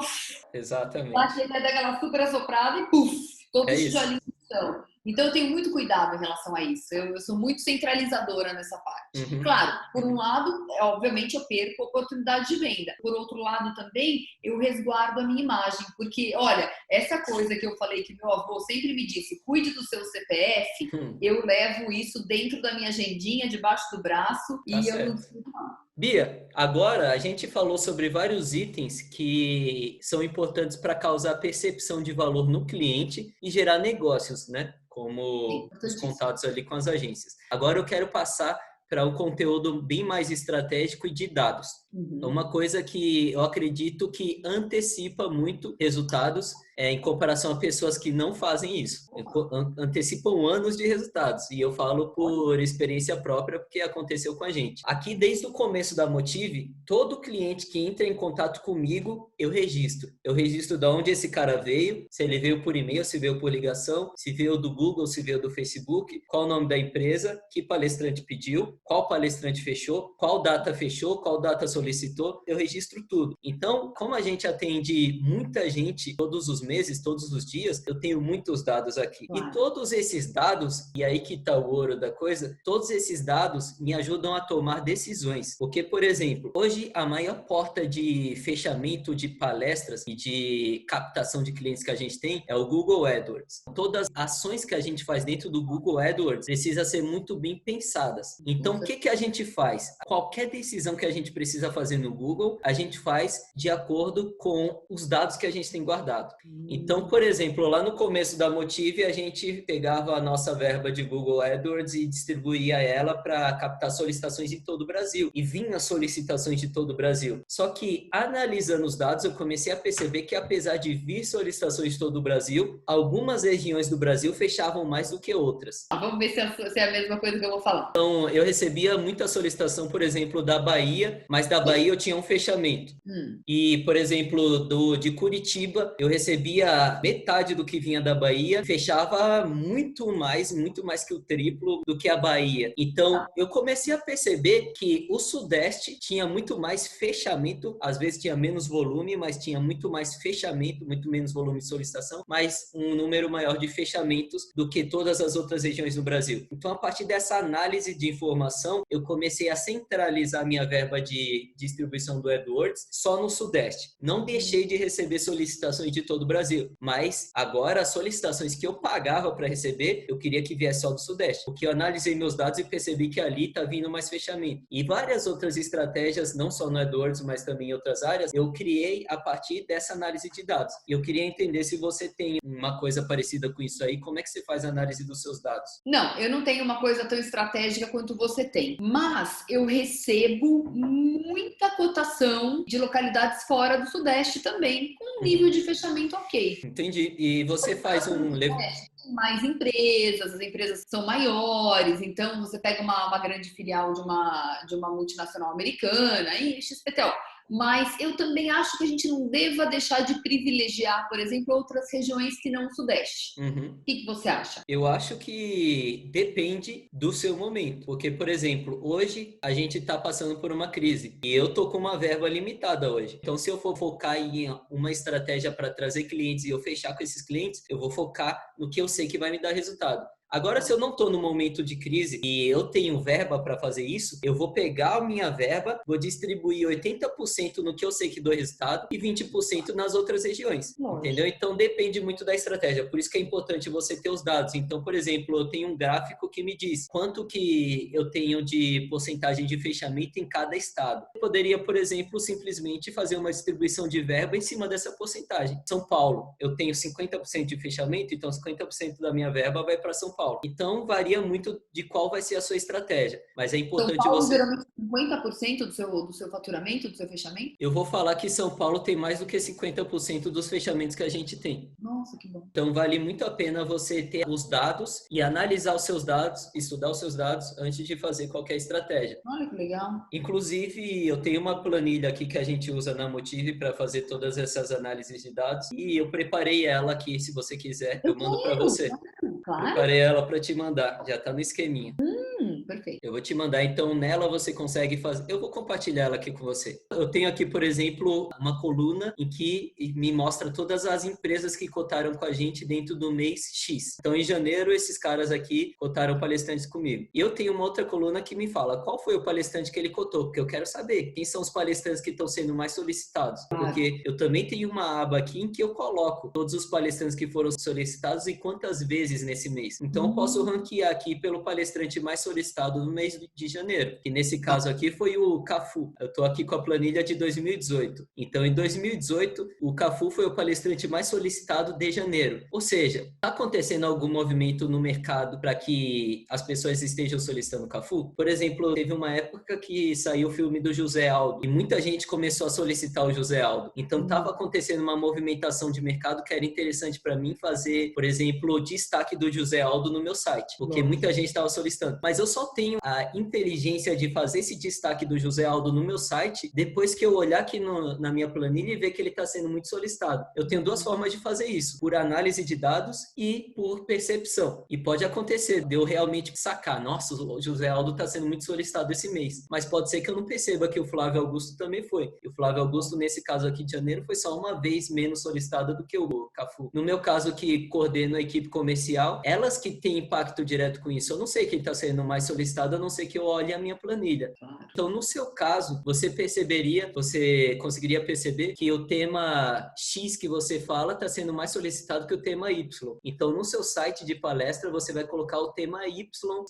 Exatamente. Vai dar aquela super assoprada e puf, todos os tijolinhos estão. Então eu tenho muito cuidado em relação a isso. Eu sou muito centralizadora nessa parte. Claro, por um lado, obviamente eu perco a oportunidade de venda. Por outro lado também, eu resguardo a minha imagem. Porque, olha, essa coisa que eu falei que meu avô sempre me disse, cuide do seu CPF, eu levo isso dentro da minha agendinha, debaixo do braço, e eu não desculpo nada. Bia, agora a gente falou sobre vários itens que são importantes para causar percepção de valor no cliente e gerar negócios, né? Como os contatos ali com as agências. Agora eu quero passar para um conteúdo bem mais estratégico e de dados. Uma coisa que eu acredito que antecipa muito resultados em comparação a pessoas que não fazem isso. Antecipam anos de resultados. E eu falo por experiência própria, porque aconteceu com a gente. Aqui, desde o começo da Motive, todo cliente que entra em contato comigo, eu registro. Eu registro de onde esse cara veio, se ele veio por e-mail, se veio por ligação, se veio do Google, se veio do Facebook, qual o nome da empresa, que palestrante pediu, qual palestrante fechou, qual data fechou, qual data solicitou. Eu registro tudo. Então, como a gente atende muita gente todos os meses, todos os dias, eu tenho muitos dados aqui. E todos esses dados, e aí que tá o ouro da coisa, todos esses dados me ajudam a tomar decisões. Porque, por exemplo, hoje a maior porta de fechamento de palestras e de captação de clientes que a gente tem é o Google AdWords. Todas as ações que a gente faz dentro do Google AdWords precisam ser muito bem pensadas. Então, o que a gente faz? Qualquer decisão que a gente precisa fazer no Google, a gente faz de acordo com os dados que a gente tem guardado. Então, por exemplo, lá no começo da Motive, a gente pegava a nossa verba de Google AdWords e distribuía ela para captar solicitações em todo o Brasil. E vinha solicitações de todo o Brasil. Só que, analisando os dados, eu comecei a perceber que, apesar de vir solicitações de todo o Brasil, algumas regiões do Brasil fechavam mais do que outras. Vamos ver se é a mesma coisa que eu vou falar. Então, eu recebia muita solicitação, por exemplo, da Bahia, mas da Bahia eu tinha um fechamento. E, por exemplo, de Curitiba, eu recebia metade do que vinha da Bahia, fechava muito mais que o triplo do que a Bahia. Então, eu comecei a perceber que o Sudeste tinha muito mais fechamento, às vezes tinha menos volume, mas tinha muito mais fechamento, muito menos volume de solicitação, mas um número maior de fechamentos do que todas as outras regiões do Brasil. Então, a partir dessa análise de informação, eu comecei a centralizar minha verba de distribuição do AdWords só no Sudeste. Não deixei de receber solicitações de todo o Brasil, mas agora as solicitações que eu pagava para receber, eu queria que viesse só do Sudeste, porque eu analisei meus dados e percebi que ali está vindo mais fechamento. E várias outras estratégias, não só no AdWords, mas também em outras áreas, eu criei a partir dessa análise de dados. E eu queria entender se você tem uma coisa parecida com isso aí, como é que você faz a análise dos seus dados? Não, eu não tenho uma coisa tão estratégica quanto você tem, mas eu recebo muita cotação de localidades fora do Sudeste também, com um nível de fechamento ok. Entendi. E você faz mais empresas, as empresas são maiores, então você pega uma grande filial de uma multinacional americana, e XPTO. Mas eu também acho que a gente não deva deixar de privilegiar, por exemplo, outras regiões que não o Sudeste. O que você acha? Eu acho que depende do seu momento. Porque, por exemplo, hoje a gente está passando por uma crise e eu tô com uma verba limitada hoje. Então, se eu for focar em uma estratégia para trazer clientes e eu fechar com esses clientes, eu vou focar no que eu sei que vai me dar resultado. Agora, se eu não estou no momento de crise e eu tenho verba para fazer isso, eu vou pegar a minha verba, vou distribuir 80% no que eu sei que dou resultado e 20% nas outras regiões, entendeu? Então, depende muito da estratégia. Por isso que é importante você ter os dados. Então, por exemplo, eu tenho um gráfico que me diz quanto que eu tenho de porcentagem de fechamento em cada estado. Eu poderia, por exemplo, simplesmente fazer uma distribuição de verba em cima dessa porcentagem. São Paulo, eu tenho 50% de fechamento, então 50% da minha verba vai para São Paulo. Então, varia muito de qual vai ser a sua estratégia. Mas é importante São Paulo, você... geralmente 50% do seu faturamento, do seu fechamento? Eu vou falar que São Paulo tem mais do que 50% dos fechamentos que a gente tem. Nossa, que bom. Então, vale muito a pena você ter os dados e analisar os seus dados, estudar os seus dados antes de fazer qualquer estratégia. Olha que legal. Inclusive, eu tenho uma planilha aqui que a gente usa na Motive para fazer todas essas análises de dados e eu preparei ela aqui, se você quiser, eu mando para você. Claro. Preparei ela para te mandar, já está no esqueminha. Perfeito. Eu vou te mandar, então nela você consegue fazer. Eu vou compartilhar ela aqui com você. Eu tenho aqui, por exemplo, uma coluna em que me mostra todas as empresas que cotaram com a gente dentro do mês X. Então, em janeiro, esses caras aqui cotaram palestrantes comigo. E eu tenho uma outra coluna que me fala qual foi o palestrante que ele cotou, porque eu quero saber quem são os palestrantes que estão sendo mais solicitados. Porque eu também tenho uma aba aqui em que eu coloco todos os palestrantes que foram solicitados e quantas vezes nesse mês. Então, eu posso ranquear aqui pelo palestrante mais solicitado solicitado no mês de janeiro, que nesse caso aqui foi o Cafu. Eu estou aqui com a planilha de 2018. Então, em 2018, o Cafu foi o palestrante mais solicitado de janeiro. Ou seja, está acontecendo algum movimento no mercado para que as pessoas estejam solicitando o Cafu? Por exemplo, teve uma época que saiu o filme do José Aldo e muita gente começou a solicitar o José Aldo. Então, estava acontecendo uma movimentação de mercado que era interessante para mim fazer, por exemplo, o destaque do José Aldo no meu site, porque muita gente estava solicitando. Mas eu só tenho a inteligência de fazer esse destaque do José Aldo no meu site depois que eu olhar aqui na minha planilha e ver que ele está sendo muito solicitado. Eu tenho duas formas de fazer isso, por análise de dados e por percepção. E pode acontecer de eu realmente sacar, nossa, o José Aldo está sendo muito solicitado esse mês, mas pode ser que eu não perceba que o Flávio Augusto também foi. E o Flávio Augusto, nesse caso aqui de janeiro, foi só uma vez menos solicitado do que o Cafu. No meu caso, que coordeno a equipe comercial, elas que têm impacto direto com isso. Eu não sei quem está sendo mais solicitado, a não ser que eu olhe a minha planilha. Então, no seu caso, você conseguiria perceber que o tema X que você fala está sendo mais solicitado que o tema Y. Então, no seu site de palestra, você vai colocar o tema Y,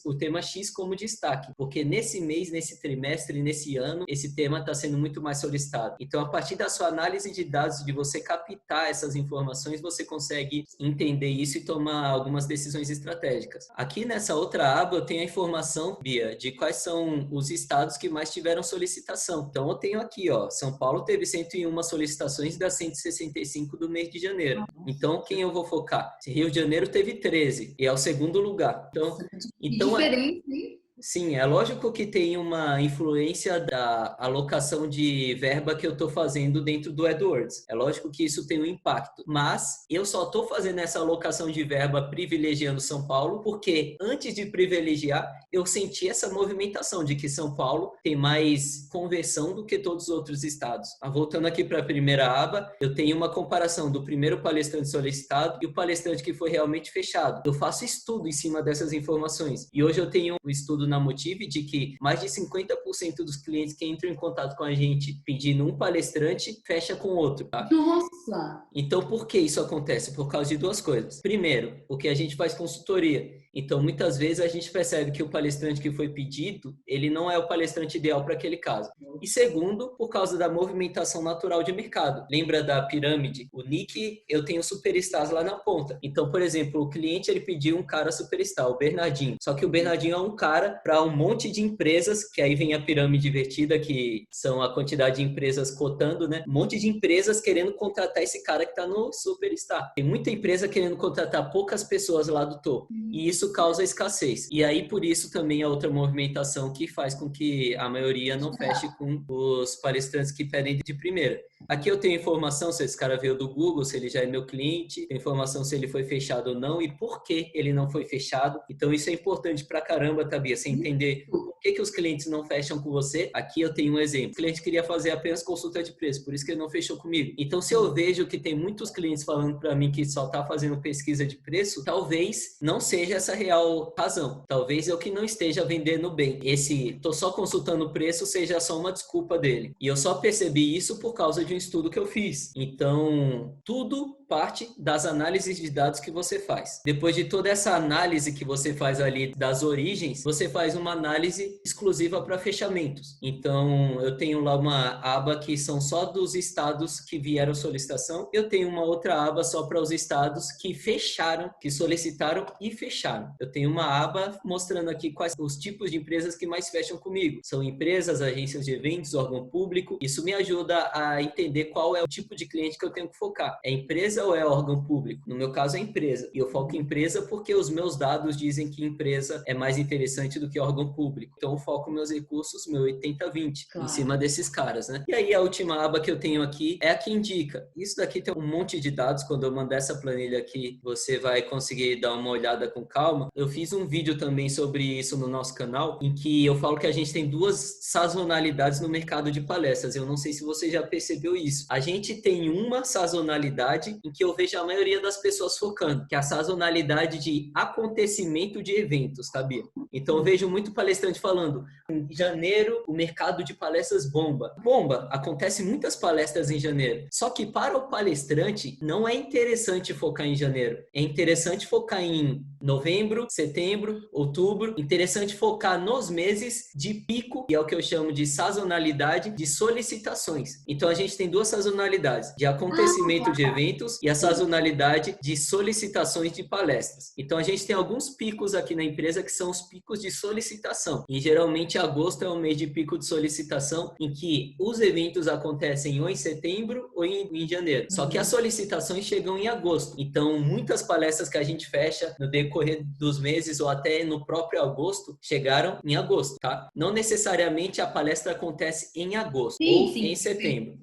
o tema X como destaque, porque nesse mês, nesse trimestre, nesse ano, esse tema está sendo muito mais solicitado. Então, a partir da sua análise de dados, de você captar essas informações, você consegue entender isso e tomar algumas decisões estratégicas. Aqui nessa outra aba, eu tenho a informação, Bia, de quais são os estados que mais tiveram solicitação. Então, eu tenho aqui, ó, São Paulo teve 101 solicitações das 165 do mês de janeiro. Então, quem eu vou focar? Rio de Janeiro teve 13 e é o segundo lugar. Então diferente, hein? Sim, é lógico que tem uma influência da alocação de verba que eu estou fazendo dentro do AdWords. É lógico que isso tem um impacto, mas eu só estou fazendo essa alocação de verba privilegiando São Paulo porque antes de privilegiar, eu senti essa movimentação de que São Paulo tem mais conversão do que todos os outros estados. Voltando aqui para a primeira aba, eu tenho uma comparação do primeiro palestrante solicitado e o palestrante que foi realmente fechado. Eu faço estudo em cima dessas informações e hoje eu tenho um estudo na Motive de que mais de 50% dos clientes que entram em contato com a gente pedindo um palestrante, fecha com outro, tá? Nossa! Então, por que isso acontece? Por causa de duas coisas. Primeiro, porque a gente faz consultoria. Então, muitas vezes a gente percebe que o palestrante que foi pedido, ele não é o palestrante ideal para aquele caso. E segundo, por causa da movimentação natural de mercado. Lembra da pirâmide? O Nick, eu tenho superstars lá na ponta. Então, por exemplo, o cliente, ele pediu um cara superstar, o Bernardinho. Só que o Bernardinho é um cara para um monte de empresas, que aí vem a pirâmide invertida, que são a quantidade de empresas cotando, né? Um monte de empresas querendo contratar esse cara que está no superstar. Tem muita empresa querendo contratar poucas pessoas lá do topo. E isso causa escassez. E aí, por isso, também a outra movimentação que faz com que a maioria não feche com os palestrantes que pedem de primeira. Aqui eu tenho informação se esse cara veio do Google, se ele já é meu cliente, tem informação se ele foi fechado ou não e por que ele não foi fechado. Então, isso é importante pra caramba, Tabia, você entender por que os clientes não fecham com você. Aqui eu tenho um exemplo. O cliente queria fazer apenas consulta de preço, por isso que ele não fechou comigo. Então, se eu vejo que tem muitos clientes falando para mim que só tá fazendo pesquisa de preço, talvez não seja essa real razão. Talvez eu que não esteja vendendo bem. Esse tô só consultando o preço seja só uma desculpa dele. E eu só percebi isso por causa de um estudo que eu fiz. Então, tudo parte das análises de dados que você faz. Depois de toda essa análise que você faz ali das origens, você faz uma análise exclusiva para fechamentos. Então, eu tenho lá uma aba que são só dos estados que vieram solicitação. Eu tenho uma outra aba só para os estados que fecharam, que solicitaram e fecharam. Eu tenho uma aba mostrando aqui quais os tipos de empresas que mais fecham comigo. São empresas, agências de eventos, órgão público. Isso me ajuda a entender qual é o tipo de cliente que eu tenho que focar. É empresa ou é órgão público? No meu caso é empresa. E eu foco em empresa porque os meus dados dizem que empresa é mais interessante do que órgão público. Então eu foco meus recursos, meu 80-20, em cima desses caras, né? E aí a última aba que eu tenho aqui é a que indica. Isso daqui tem um monte de dados. Quando eu mandar essa planilha aqui, você vai conseguir dar uma olhada com calma. Eu fiz um vídeo também sobre isso no nosso canal, em que eu falo que a gente tem duas sazonalidades no mercado de palestras. Eu não sei se você já percebeu isso. A gente tem uma sazonalidade em que eu vejo a maioria das pessoas focando, que é a sazonalidade de acontecimento de eventos, sabia? Então eu vejo muito palestrante falando, em janeiro o mercado de palestras bomba. Bomba, acontece muitas palestras em janeiro. Só que para o palestrante não é interessante focar em janeiro. É interessante focar em novembro, setembro, outubro. Interessante focar nos meses de pico, que é o que eu chamo de sazonalidade de solicitações. Então a gente tem duas sazonalidades, de acontecimento de eventos e a sazonalidade de solicitações de palestras. Então a gente tem alguns picos aqui na empresa que são os picos de solicitação. E geralmente agosto é o mês de pico de solicitação em que os eventos acontecem ou em setembro ou em janeiro. Só que as solicitações chegam em agosto. Então muitas palestras que a gente fecha no decorrer dos meses ou até no próprio agosto chegaram em agosto, tá? Não necessariamente a palestra acontece em agosto ou em setembro.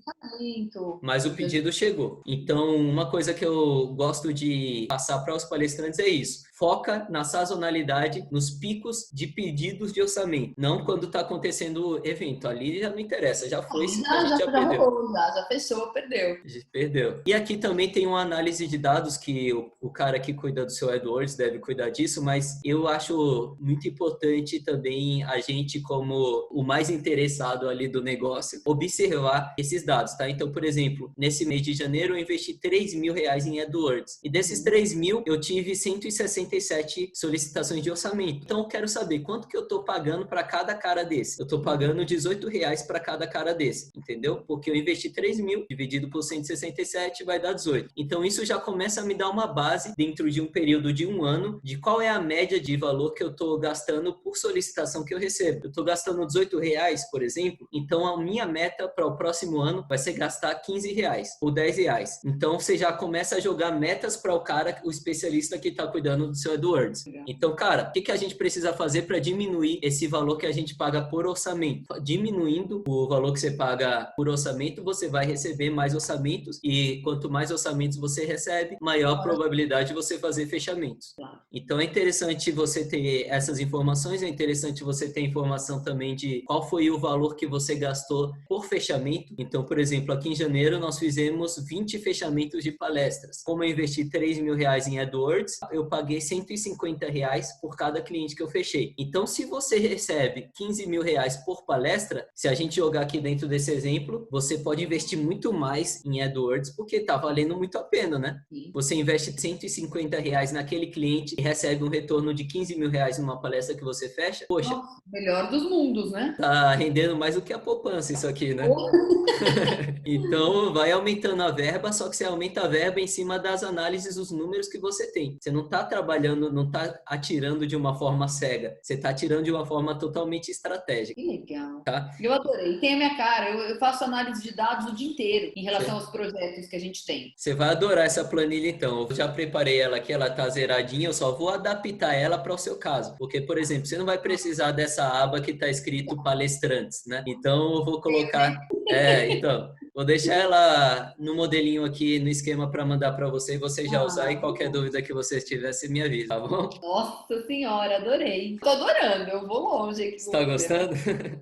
Mas o pedido chegou. Então, uma coisa que eu gosto de passar para os palestrantes é isso. Foca na sazonalidade, nos picos de pedidos de orçamento. Não quando está acontecendo o evento. Ali já não interessa, já foi, a gente já perdeu. Rolou, já fechou, perdeu. A gente perdeu. E aqui também tem uma análise de dados que o cara que cuida do seu AdWords deve cuidar disso, mas eu acho muito importante também a gente, como o mais interessado ali do negócio, observar esses dados, tá? Então, por exemplo, nesse mês de janeiro eu investi R$3.000 em AdWords. E desses 3.000, eu tive 167 solicitações de orçamento. Então, eu quero saber quanto que eu tô pagando para cada cara desse. Eu tô pagando R$18 para cada cara desse, entendeu? Porque eu investi 3.000, dividido por 167, vai dar 18. Então, isso já começa a me dar uma base dentro de um período de um ano, de qual é a média de valor que eu tô gastando por solicitação que eu recebo. Eu tô gastando R$18, por exemplo, então a minha meta para o próximo ano vai ser gastar R$15 ou R$10. Então, você já começa a jogar metas para o cara, o especialista que está cuidando do seu AdWords. Então, cara, o que a gente precisa fazer para diminuir esse valor que a gente paga por orçamento? Diminuindo o valor que você paga por orçamento, você vai receber mais orçamentos e quanto mais orçamentos você recebe, maior a probabilidade de você fazer fechamentos. Então, é interessante você ter essas informações, é interessante você ter informação também de qual foi o valor que você gastou por fechamento. Então, por exemplo, aqui em janeiro nós fizemos 20 fechamentos de palestras. Como eu investi R$3.000 em AdWords, eu paguei R$150 por cada cliente que eu fechei. Então, se você recebe R$15.000 por palestra, se a gente jogar aqui dentro desse exemplo, você pode investir muito mais em AdWords, porque tá valendo muito a pena, né? Você investe R$150 naquele cliente e recebe um retorno de R$15.000 numa palestra que você fecha. Poxa, nossa, melhor dos mundos, né? Tá rendendo mais do que a poupança isso aqui, né? Então, vai aumentando a verba, só que você aumenta a verba em cima das análises, dos números que você tem. Você não está trabalhando, não está atirando de uma forma cega. Você está atirando de uma forma totalmente estratégica. Que legal. Tá? Eu adorei. Tem a minha cara. Eu faço análise de dados o dia inteiro em relação aos projetos que a gente tem. Você vai adorar essa planilha, então. Eu já preparei ela aqui, ela tá zeradinha. Eu só vou adaptar ela para o seu caso. Porque, por exemplo, você não vai precisar dessa aba que está escrito palestrantes, né? Então, eu vou colocar... então... Vou deixar ela no modelinho aqui, no esquema para mandar para você e você já usar. E qualquer dúvida que você tiver, você me avisa, tá bom? Nossa senhora, adorei. Tô adorando, eu vou longe aqui. Você tá gostando?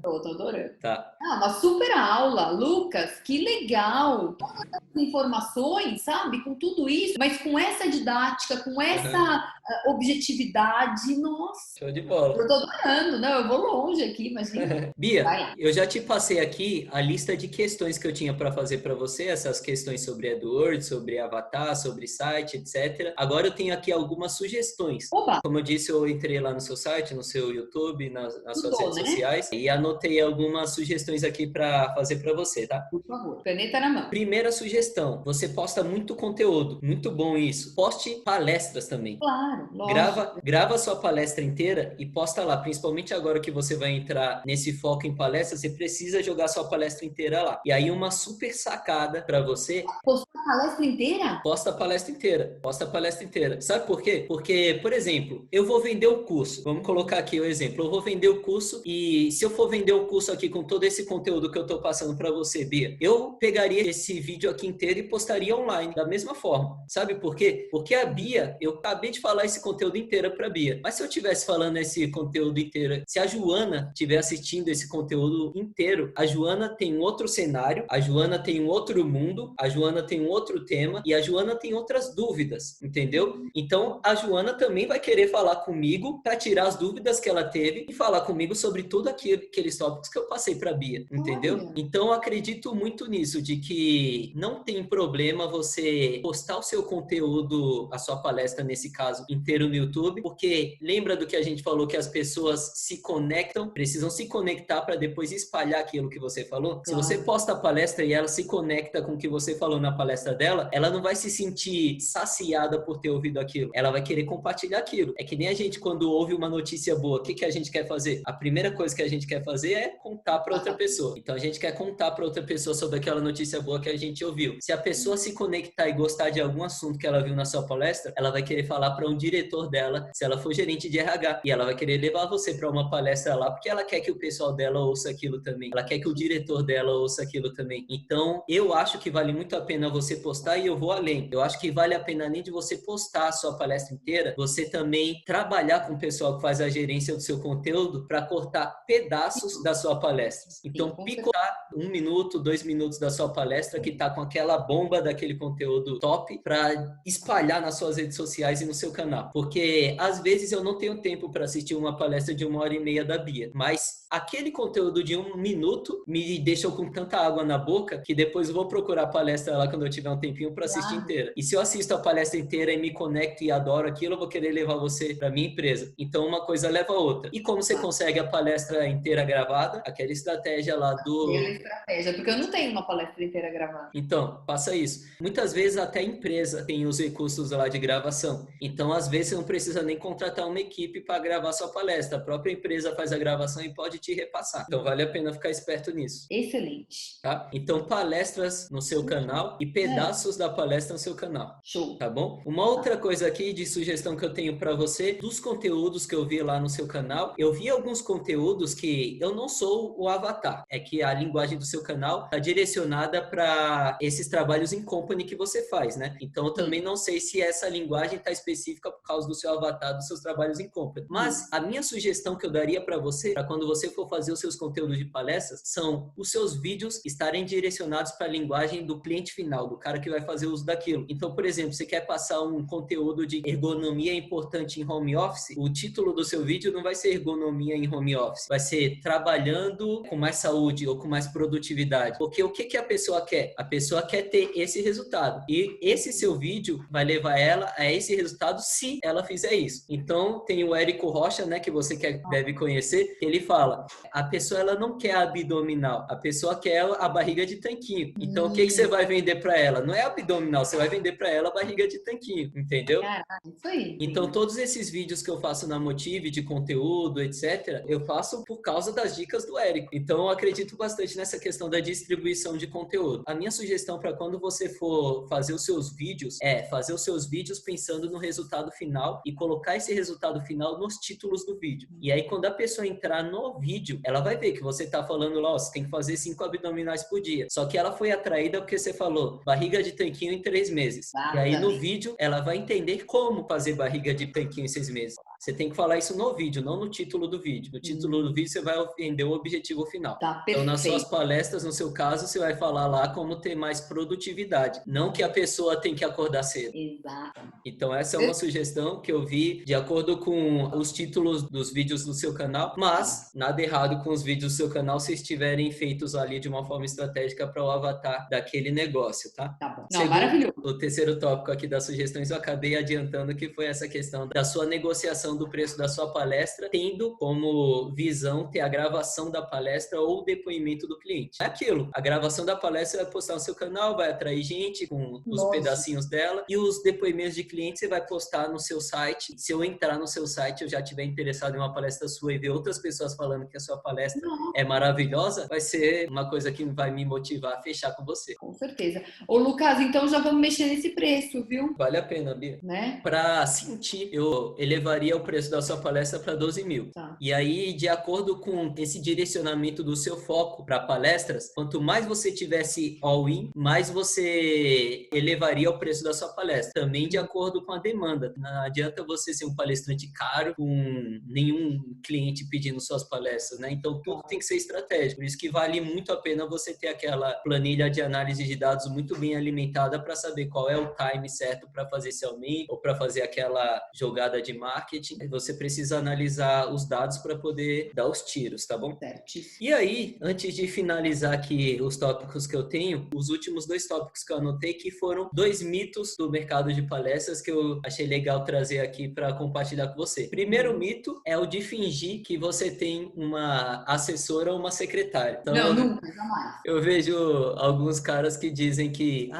Tô adorando. Tá. Uma super aula, Lucas, que legal. Todas as informações, sabe? Com tudo isso, mas com essa didática, com essa objetividade, nossa. Show de bola. Eu tô adorando, não, eu vou longe aqui, imagina. Bia, eu já te passei aqui a lista de questões que eu tinha para fazer para você, essas questões sobre AdWords, sobre avatar, sobre site, etc. Agora eu tenho aqui algumas sugestões. Oba. Como eu disse, eu entrei lá no seu site, no seu YouTube, nas suas redes sociais e anotei algumas sugestões aqui para fazer para você, tá? Por favor, caneta na mão. Primeira sugestão, você posta muito conteúdo, muito bom isso. Poste palestras também. Claro, lógico. Grava a sua palestra inteira e posta lá, principalmente agora que você vai entrar nesse foco em palestra, você precisa jogar sua palestra inteira lá. E aí uma super sacada para você. Postar a palestra inteira? Posta a palestra inteira. Posta a palestra inteira. Sabe por quê? Porque, por exemplo, eu vou vender o curso. Vamos colocar aqui o exemplo. Eu vou vender o curso e se eu for vender o curso aqui com todo esse conteúdo que eu tô passando para você, Bia, eu pegaria esse vídeo aqui inteiro e postaria online da mesma forma. Sabe por quê? Porque a Bia, eu acabei de falar esse conteúdo inteiro para Bia. Mas se eu estivesse falando esse conteúdo inteiro, se a Joana estiver assistindo esse conteúdo inteiro, a Joana tem outro cenário, a Joana Joana tem um outro mundo, a Joana tem um outro tema e a Joana tem outras dúvidas, entendeu? Então, a Joana também vai querer falar comigo para tirar as dúvidas que ela teve e falar comigo sobre tudo aqueles tópicos que eu passei para a Bia, entendeu? Então, eu acredito muito nisso, de que não tem problema você postar o seu conteúdo, a sua palestra, nesse caso, inteiro no YouTube, porque lembra do que a gente falou, que as pessoas se conectam, precisam se conectar para depois espalhar aquilo que você falou? Se você posta a palestra e ela se conecta com o que você falou na palestra dela, ela não vai se sentir saciada por ter ouvido aquilo. Ela vai querer compartilhar aquilo. É que nem a gente, quando ouve uma notícia boa, o que a gente quer fazer? A primeira coisa que a gente quer fazer é contar para outra pessoa. Então, a gente quer contar para outra pessoa sobre aquela notícia boa que a gente ouviu. Se a pessoa se conectar e gostar de algum assunto que ela viu na sua palestra, ela vai querer falar para um diretor dela, se ela for gerente de RH, e ela vai querer levar você para uma palestra lá, porque ela quer que o pessoal dela ouça aquilo também. Ela quer que o diretor dela ouça aquilo também. Então, eu acho que vale muito a pena você postar, e eu vou além. Eu acho que vale a pena, além de você postar a sua palestra inteira, você também trabalhar com o pessoal que faz a gerência do seu conteúdo para cortar pedaços da sua palestra. Então, picotar 1 minuto, 2 minutos da sua palestra que tá com aquela bomba daquele conteúdo top para espalhar nas suas redes sociais e no seu canal. Porque, às vezes, eu não tenho tempo para assistir uma palestra de 1h30 da Bia, mas aquele conteúdo de 1 minuto me deixou com tanta água na boca que depois eu vou procurar a palestra lá quando eu tiver um tempinho para assistir inteira. E se eu assisto a palestra inteira e me conecto e adoro aquilo, eu vou querer levar você para minha empresa. Então, uma coisa leva a outra. E como você consegue a palestra inteira gravada? Aquela estratégia lá do... Aquela estratégia, porque eu não tenho uma palestra inteira gravada. Então, faça isso. Muitas vezes até a empresa tem os recursos lá de gravação. Então, às vezes, você não precisa nem contratar uma equipe para gravar sua palestra. A própria empresa faz a gravação e pode te repassar. Então, vale a pena ficar esperto nisso. Excelente. Tá? Então, palestras no seu canal e pedaços da palestra no seu canal. Show. Tá bom? Uma outra coisa aqui de sugestão que eu tenho para você, dos conteúdos que eu vi lá no seu canal, eu vi alguns conteúdos que eu não sou o avatar. É que a linguagem do seu canal está direcionada para esses trabalhos em company que você faz, né? Então, eu também não sei se essa linguagem está específica por causa do seu avatar, dos seus trabalhos em company. Mas a minha sugestão que eu daria para você, para quando você for fazer os seus conteúdos de palestras, são os seus vídeos estarem direcionados para a linguagem do cliente final, do cara que vai fazer uso daquilo. Então, por exemplo, você quer passar um conteúdo de ergonomia importante em home office, o título do seu vídeo não vai ser ergonomia em home office, vai ser trabalhando com mais saúde ou com mais produtividade. Porque o que a pessoa quer? A pessoa quer ter esse resultado. E esse seu vídeo vai levar ela a esse resultado se ela fizer isso. Então, tem o Érico Rocha, né, que você deve conhecer, ele fala, a pessoa ela não quer abdominal, a pessoa quer a barriga de tanquinho. Então, o que você vai vender para ela? Não é abdominal, você vai vender para ela a barriga de tanquinho, entendeu? Isso aí. Então, todos esses vídeos que eu faço na Motive, de conteúdo, etc., eu faço por causa das dicas do Érico. Então, eu acredito bastante nessa questão da distribuição de conteúdo. A minha sugestão para quando você for fazer os seus vídeos é fazer os seus vídeos pensando no resultado final e colocar esse resultado final nos títulos do vídeo. E aí, quando a pessoa entrar no vídeo, ela vai ver que você tá falando lá, ó, você tem que fazer 5 abdominais por dia. Só que ela foi atraída porque você falou barriga de tanquinho em 3 meses. E aí, no vídeo, ela vai entender como fazer barriga de tanquinho em 6 meses. Você tem que falar isso no vídeo, não no título do vídeo. No título do vídeo, você vai entender o objetivo final. Tá, então, nas suas palestras, no seu caso, você vai falar lá como ter mais produtividade. Não que a pessoa tem que acordar cedo. Exato. Então, essa é uma sugestão que eu vi de acordo com os títulos dos vídeos do seu canal. Mas, nada errado com os vídeos do seu canal se estiverem feitos ali de uma forma estratégica para o avatar daquele negócio, tá? Tá bom. Não, maravilhoso. O terceiro tópico aqui das sugestões, eu acabei adiantando, que foi essa questão da sua negociação do preço da sua palestra, tendo como visão ter a gravação da palestra ou o depoimento do cliente. É aquilo, a gravação da palestra vai postar no seu canal, vai atrair gente com os pedacinhos dela, e os depoimentos de cliente você vai postar no seu site. Se eu entrar no seu site, eu já estiver interessado em uma palestra sua e ver outras pessoas falando que a sua palestra é maravilhosa, vai ser uma coisa que vai me motivar a fechar com você. Com certeza. Ô, Lucas, então já vamos mexer nesse preço, viu? Vale a pena, Bia. Né? Para sentir, eu elevaria o preço da sua palestra para 12 mil. Tá. E aí, de acordo com esse direcionamento do seu foco para palestras, quanto mais você tivesse all-in, mais você elevaria o preço da sua palestra. Também de acordo com a demanda. Não adianta você ser um palestrante caro com nenhum cliente pedindo suas palestras, né? Então, tudo tem que ser estratégico. Por isso que vale muito a pena você ter aquela planilha de análise de dados muito bem alimentada para saber qual é o time certo para fazer esse aumento ou para fazer aquela jogada de marketing. Você precisa analisar os dados para poder dar os tiros, tá bom? Certíssimo. E aí, antes de finalizar aqui os tópicos que eu tenho, os últimos 2 tópicos que eu anotei que foram 2 mitos do mercado de palestras que eu achei legal trazer aqui para compartilhar com você. Primeiro mito é o de fingir que você tem uma assessora ou uma secretária. Então, não, nunca, jamais. Eu vejo alguns caras que dizem que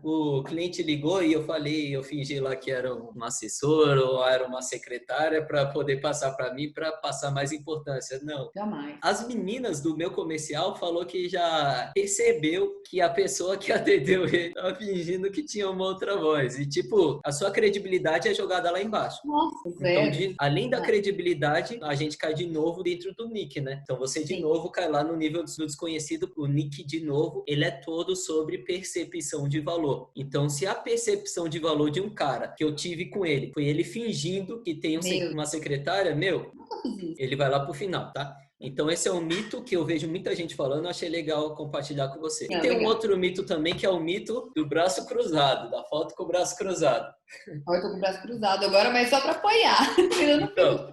o cliente ligou e eu fingi lá que era um assessor ou era uma secretária para poder passar para mim, para passar mais importância. Não. Jamais. As meninas do meu comercial falou que já percebeu que a pessoa que atendeu ele estava fingindo que tinha uma outra voz. E, tipo, a sua credibilidade é jogada lá embaixo. Nossa, Então, além da credibilidade, a gente cai de novo dentro do nick, né? Então, você de novo cai lá no nível do desconhecido. O nick, de novo, ele é todo sobre percepção de valor. Então, se a percepção de valor de um cara que eu tive com ele, foi ele fingindo que tem uma secretária, ele vai lá pro final, tá? Então, esse é um mito que eu vejo muita gente falando, eu achei legal compartilhar com você. E tem um outro mito também, que é o mito do braço cruzado, da foto com o braço cruzado. Eu tô com o braço cruzado agora, mas só para apoiar. Então,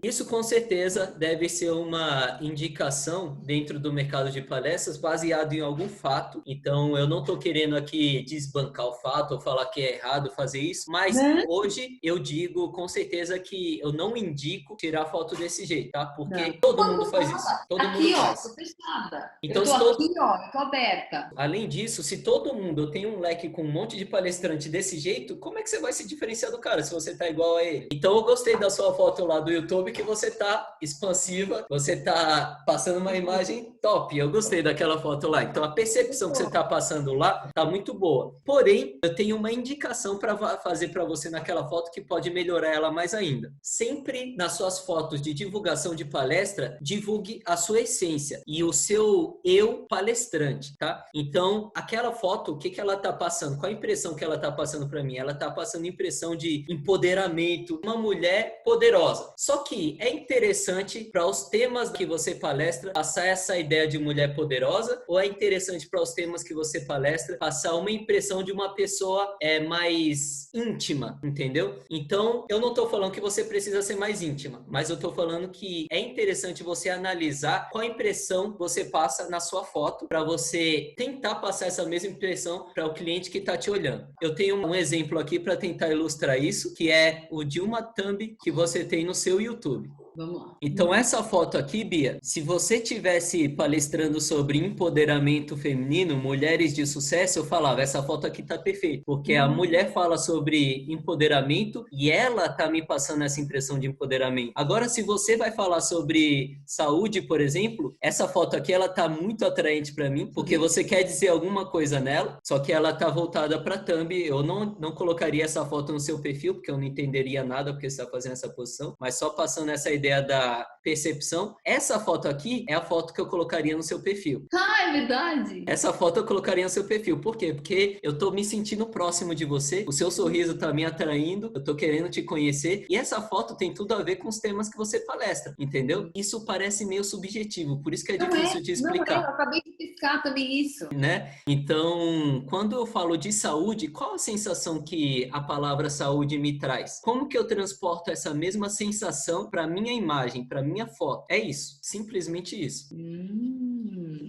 isso com certeza deve ser uma indicação dentro do mercado de palestras baseado em algum fato. Então, eu não estou querendo aqui desbancar o fato ou falar que é errado fazer isso, mas hoje eu digo com certeza que eu não indico tirar foto desse jeito, tá? Porque todo mundo faz isso. Todo aqui, mundo ó, faz. tô fechada. Então, eu tô aqui, ó, eu tô aberta. Além disso, se todo mundo tem um leque com um monte de palestrante desse jeito, como é que você vai se diferenciar do cara se você tá igual a ele? Então, eu gostei da sua foto lá do YouTube, que você tá expansiva, você tá passando uma imagem top. Eu gostei daquela foto lá. Então, a percepção que você tá passando lá tá muito boa. Porém, eu tenho uma indicação para fazer para você naquela foto que pode melhorar ela mais ainda. Sempre nas suas fotos de divulgação de palestra, divulgue a sua essência e o seu eu palestrante, tá? Então, aquela foto, o que ela tá passando? Qual a impressão que ela tá passando para mim? Ela tá passando impressão de empoderamento, uma mulher poderosa. Só que é interessante para os temas que você palestra passar essa ideia de mulher poderosa, ou é interessante para os temas que você palestra passar uma impressão de uma pessoa mais íntima, entendeu? Então, eu não estou falando que você precisa ser mais íntima, mas eu estou falando que é interessante você analisar qual impressão você passa na sua foto para você tentar passar essa mesma impressão para o cliente que está te olhando. Eu tenho um exemplo aqui para tentar ilustrar isso, que é o de uma thumb que você tem no seu YouTube. Vamos lá. Então, essa foto aqui, Bia, se você tivesse palestrando sobre empoderamento feminino, mulheres de sucesso, eu falava, essa foto aqui tá perfeita, porque a mulher fala sobre empoderamento e ela tá me passando essa impressão de empoderamento. Agora, se você vai falar sobre saúde, por exemplo, essa foto aqui, ela tá muito atraente para mim, porque você quer dizer alguma coisa nela, só que ela tá voltada para thumb. Eu não colocaria essa foto no seu perfil, porque eu não entenderia nada porque você tá fazendo essa posição, mas só passando essa ideia da percepção. Essa foto aqui é a foto que eu colocaria no seu perfil. Ah, é verdade! Essa foto eu colocaria no seu perfil. Por quê? Porque eu tô me sentindo próximo de você, o seu sorriso tá me atraindo, eu tô querendo te conhecer, e essa foto tem tudo a ver com os temas que você palestra, entendeu? Isso parece meio subjetivo, por isso que é difícil de explicar. Eu acabei de piscar também isso. Né? Então, quando eu falo de saúde, qual a sensação que a palavra saúde me traz? Como que eu transporto essa mesma sensação para minha imagem, para minha foto? É isso, simplesmente isso.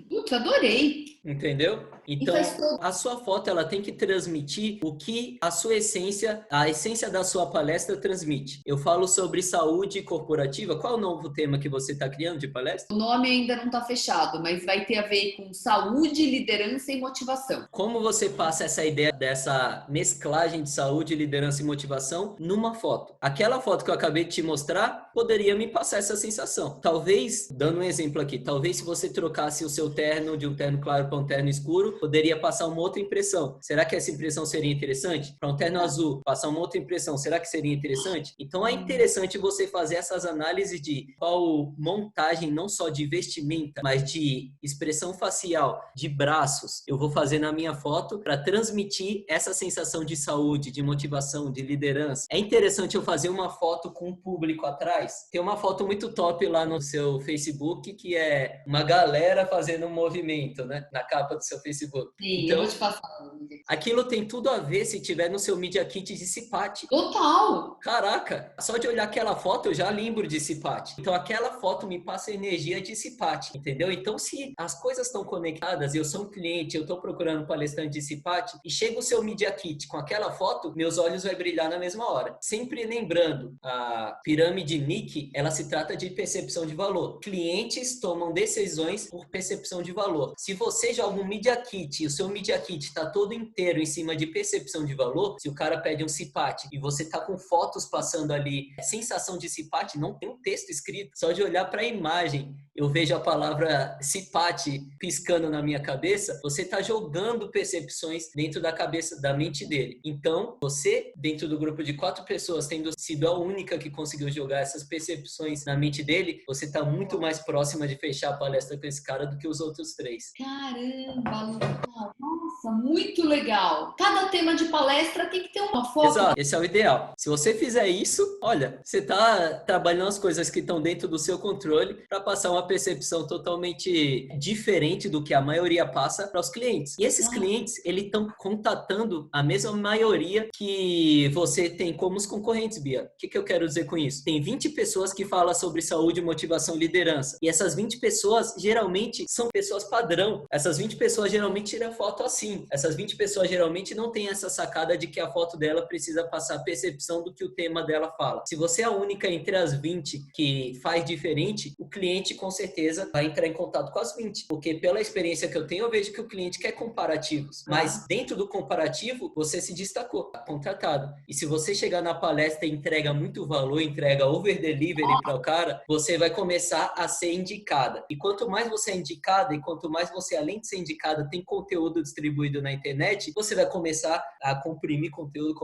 Putz, adorei! Entendeu? Então, a sua foto, ela tem que transmitir o que a sua essência, a essência da sua palestra transmite. Eu falo sobre saúde corporativa. Qual é o novo tema que você está criando de palestra? O nome ainda não está fechado, mas vai ter a ver com saúde, liderança e motivação. Como você passa essa ideia dessa mesclagem de saúde, liderança e motivação numa foto? Aquela foto que eu acabei de te mostrar poderia me passar essa sensação. Talvez, dando um exemplo aqui, talvez se você trocasse o seu terno de um terno claro para um terno escuro, loiro, poderia passar uma outra impressão. Será que essa impressão seria interessante? Para um terno azul, passar uma outra impressão, será que seria interessante? Então é interessante você fazer essas análises de qual montagem, não só de vestimenta, mas de expressão facial, de braços, eu vou fazer na minha foto para transmitir essa sensação de saúde, de motivação, de liderança. É interessante eu fazer uma foto com o público atrás. Tem uma foto muito top lá no seu Facebook, que é uma galera fazendo um movimento, né? Na capa do seu Facebook. Sim, então, eu vou te passar. Aquilo tem tudo a ver se tiver no seu Media Kit de Cipati. Total! Caraca, só de olhar aquela foto eu já lembro de Cipati. Então aquela foto me passa energia de Cipati, entendeu? Então se as coisas estão conectadas, eu sou um cliente, eu estou procurando um palestrante de Cipati e chega o seu Media Kit com aquela foto, meus olhos vão brilhar na mesma hora. Sempre lembrando, a pirâmide Nick, ela se trata de percepção de valor. Clientes tomam decisões por percepção de valor. Se você joga um Media Kit e o seu Media Kit está todo inteiro em cima de percepção de valor, se o cara pede um Cipati e você tá com fotos passando ali, sensação de Cipati, não tem um texto escrito, só de olhar para a imagem, eu vejo a palavra Cipati piscando na minha cabeça, você tá jogando percepções dentro da cabeça, da mente dele. Então, você, dentro do grupo de 4 pessoas, tendo sido a única que conseguiu jogar essas percepções na mente dele, você tá muito mais próxima de fechar a palestra com esse cara do que os outros 3. Caramba, Lucas! Nossa, muito legal! Cada tema de palestra tem que ter uma foto. Exato, esse é o ideal. Se você fizer isso, olha, você está trabalhando as coisas que estão dentro do seu controle para passar uma percepção totalmente diferente do que a maioria passa para os clientes. E esses clientes, eles estão contatando a mesma maioria que você tem como os concorrentes, Bia. O que eu quero dizer com isso? Tem 20 pessoas que falam sobre saúde, motivação e liderança. E essas 20 pessoas, geralmente, são pessoas padrão. Essas 20 pessoas, geralmente, tiram foto assim. Essas 20 pessoas, geralmente, não têm essa sacada de que a foto dela precisa passar a percepção do que o tema dela fala. Se você é a única entre as 20 que faz diferente, o cliente com certeza vai entrar em contato com as 20, porque pela experiência que eu tenho, eu vejo que o cliente quer comparativos, mas dentro do comparativo, você se destacou, tá contratado. E se você chegar na palestra e entrega muito valor, entrega over delivery para o cara, você vai começar a ser indicada. E quanto mais você é indicada e quanto mais você, além de ser indicada, tem conteúdo distribuído na internet, você vai começar a comprimir conteúdo,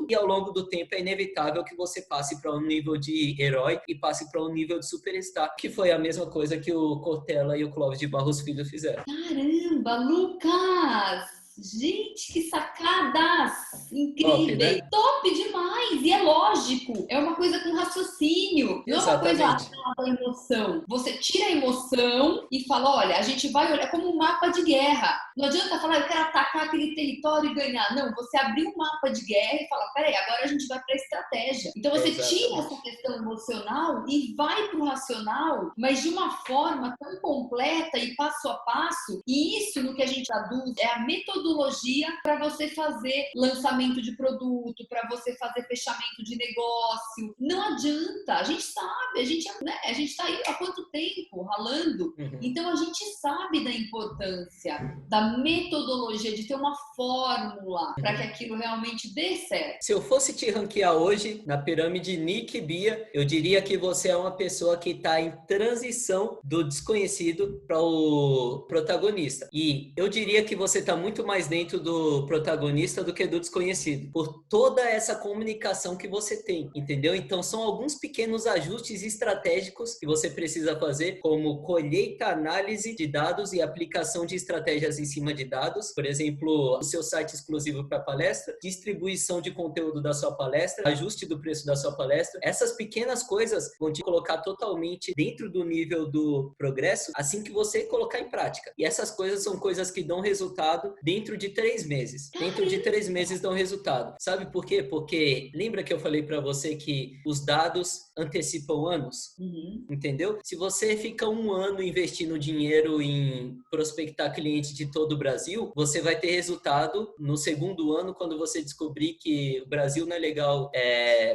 e ao longo do tempo é inevitável que você passe para um nível de herói e passe para um nível de superstar, que foi a mesma coisa que o Cortella e o Clóvis de Barros Filho fizeram. Caramba, Lucas! Gente, que sacadas incríveis! Top demais! E é lógico, é uma coisa com raciocínio, não é uma coisa da emoção. Você tira a emoção e fala, olha, a gente vai olhar como um mapa de guerra. Não adianta falar, eu quero atacar aquele território e ganhar. Não, você abrir um mapa de guerra e fala, peraí, agora a gente vai para a estratégia. Então você tira essa questão emocional e vai para o racional, mas de uma forma tão completa e passo a passo. E isso, no que a gente traduz, é a metodologia para você fazer lançamento de produto, para você fazer fechamento de negócio. Não adianta, a gente sabe, a gente tá aí há quanto tempo ralando. Então a gente sabe da importância da metodologia, de ter uma fórmula para que aquilo realmente dê certo. Se eu fosse te ranquear hoje na pirâmide Nick e Bia, eu diria que você é uma pessoa que está em transição do desconhecido para o protagonista. E eu diria que você está muito mais dentro do protagonista do que do desconhecido, por toda essa comunicação que você tem, entendeu? Então são alguns pequenos ajustes estratégicos que você precisa fazer, como colheita, análise de dados e aplicação de estratégias em cima de dados. Por exemplo, o seu site exclusivo para palestra, distribuição de conteúdo da sua palestra, ajuste do preço da sua palestra. Essas pequenas coisas vão te colocar totalmente dentro do nível do progresso assim que você colocar em prática. E essas coisas são coisas que dão resultado dentro de 3 meses. Dentro de 3 meses dão resultado. Sabe por quê? Porque lembra que eu falei para você que os dados antecipam anos? Entendeu? Se você fica 1 ano investindo dinheiro em prospectar clientes de todo o Brasil, você vai ter resultado no 2º ano, quando você descobrir que o Brasil não é legal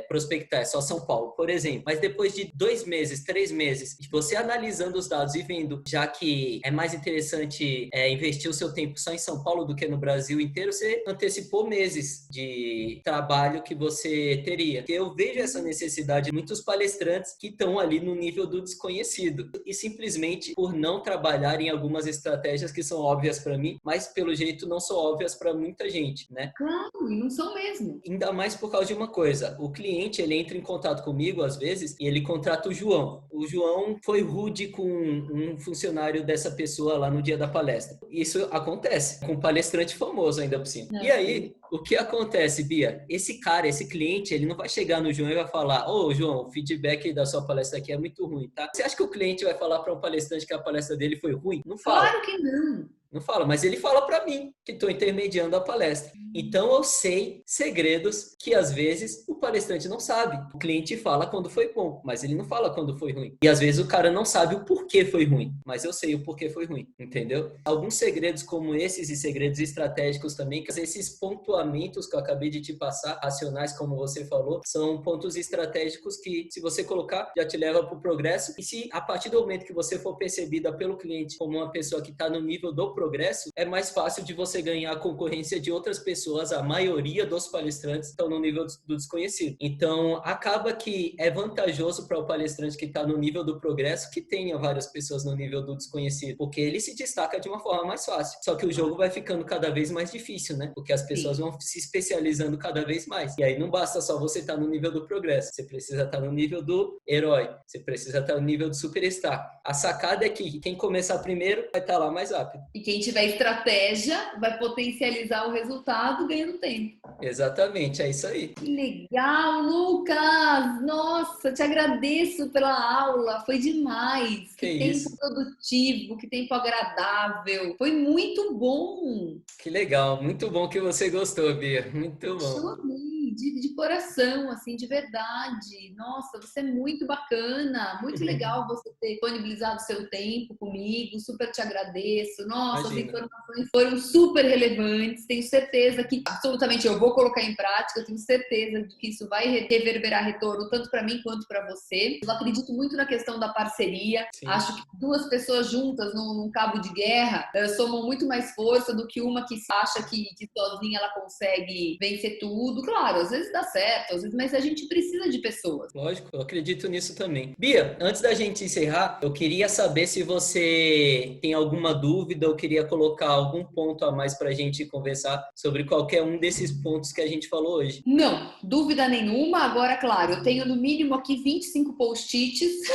prospectar, é só São Paulo, por exemplo. exemplo. Mas depois de 2 meses, 3 meses, você analisando os dados e vendo, já que é mais interessante investir o seu tempo só em São Paulo do que no Brasil inteiro, você antecipou meses de trabalho que você teria. Eu vejo essa necessidade de muitos palestrantes que estão ali no nível do desconhecido e simplesmente por não trabalhar em algumas estratégias que são óbvias para mim, mas pelo jeito não são óbvias para muita gente, né? Claro, e não são mesmo. Ainda mais por causa de uma coisa. O cliente, ele entra em contato comigo às vezes e ele contrata o João. O João foi rude com um funcionário dessa pessoa lá no dia da palestra. Isso acontece com um palestrante famoso ainda por cima. E aí, o que acontece, Bia? Esse cara, esse cliente, ele não vai chegar no João e vai falar: ô, João, o feedback da sua palestra aqui é muito ruim, tá? Você acha que o cliente vai falar para um palestrante que a palestra dele foi ruim? Não fala. Claro que não. Não fala, mas ele fala para mim, que estou intermediando a palestra. Então, eu sei segredos que, às vezes, o palestrante não sabe. O cliente fala quando foi bom, mas ele não fala quando foi ruim. E, às vezes, o cara não sabe o porquê foi ruim, mas eu sei o porquê foi ruim, entendeu? Alguns segredos como esses e segredos estratégicos também, que esses pontuamentos que eu acabei de te passar, racionais, como você falou, são pontos estratégicos que, se você colocar, já te leva para o progresso. E se, a partir do momento que você for percebida pelo cliente como uma pessoa que está no nível do progresso, é mais fácil de você ganhar a concorrência de outras pessoas. A maioria dos palestrantes estão no nível do desconhecido. Então, acaba que é vantajoso para o palestrante que está no nível do progresso que tenha várias pessoas no nível do desconhecido, porque ele se destaca de uma forma mais fácil. Só que o jogo vai ficando cada vez mais difícil, né? Porque as pessoas vão se especializando cada vez mais. E aí não basta só você estar no nível do progresso, você precisa estar no nível do herói, você precisa estar no nível do superstar. A sacada é que quem começar primeiro vai estar lá mais rápido. E quem tiver estratégia vai potencializar o resultado ganhando tempo. Exatamente, é isso aí. Que legal, Lucas! Nossa, te agradeço pela aula, foi demais. Que tempo isso? produtivo, que tempo agradável. Foi muito bom. Que legal, muito bom que você gostou, Bia. Muito bom. Chorei, de coração, assim, de verdade. Nossa, você é muito bacana, muito legal você ter disponibilizado seu tempo comigo, super te agradeço. Nossa, Imagina. as informações foram super relevantes, tenho certeza que absolutamente eu vou colocar em prática, eu tenho certeza de que isso vai reverberar retorno tanto para mim quanto para você. Eu acredito muito na questão da parceria, Sim. Acho que duas pessoas juntas num cabo de guerra somam muito mais força do que uma que acha que sozinha ela consegue vencer tudo. Claro, às vezes dá certo, às vezes, mas a gente precisa de pessoas. Lógico, eu acredito nisso também. Bia, antes da gente encerrar, eu queria saber se você tem alguma dúvida ou queria colocar algum ponto a mais para a gente conversar sobre qualquer um desses pontos que a gente falou hoje. Não, dúvida nenhuma. Agora, claro, eu tenho no mínimo aqui 25 post-its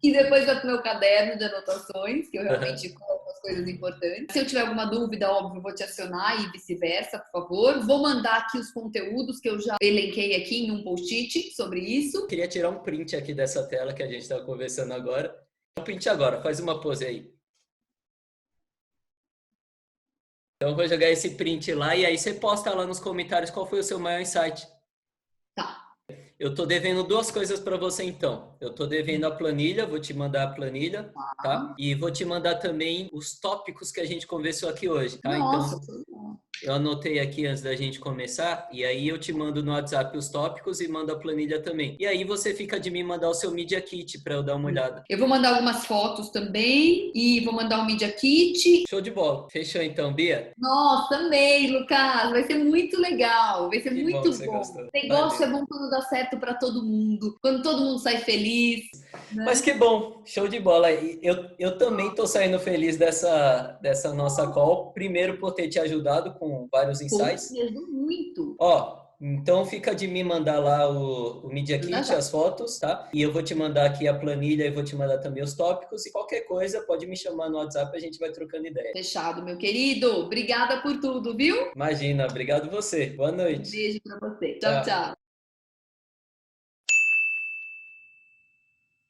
que depois vai pro meu caderno de anotações, que eu realmente coloco as coisas importantes. Se eu tiver alguma dúvida, óbvio, eu vou te acionar e vice-versa, por favor. Vou mandar aqui os conteúdos que eu já elenquei aqui em um post-it sobre isso. Eu queria tirar um print aqui dessa tela que a gente está conversando agora. Um print agora, faz uma pose aí. Então eu vou jogar esse print lá e aí você posta lá nos comentários qual foi o seu maior insight. Tá. Eu tô devendo 2 coisas para você então. Eu tô devendo a planilha, vou te mandar a planilha, tá? E vou te mandar também os tópicos que a gente conversou aqui hoje, tá? Nossa, Então, eu anotei aqui antes da gente começar e aí eu te mando no WhatsApp os tópicos e mando a planilha também. E aí você fica de me mandar o seu Media Kit para eu dar uma olhada. Eu vou mandar algumas fotos também e vou mandar um Media Kit. Show de bola. Fechou então, Bia? Nossa, amei, Lucas. Vai ser muito legal. Vai ser Que muito você bom. gostou. Negócio Valeu. é bom quando dá certo para todo mundo. Quando todo mundo sai feliz. Né? Mas que bom, show de bola. Eu também tô saindo feliz dessa nossa call. Primeiro por ter te ajudado com vários insights. Me ajudou muito. Ó, então fica de me mandar lá o Media Kit, as fotos, tá? E eu vou te mandar aqui a planilha e vou te mandar também os tópicos. E qualquer coisa, pode me chamar no WhatsApp, a gente vai trocando ideia. Fechado, meu querido. Obrigada por tudo, viu? Imagina, obrigado você. Boa noite. Um beijo pra você. Tchau, tchau.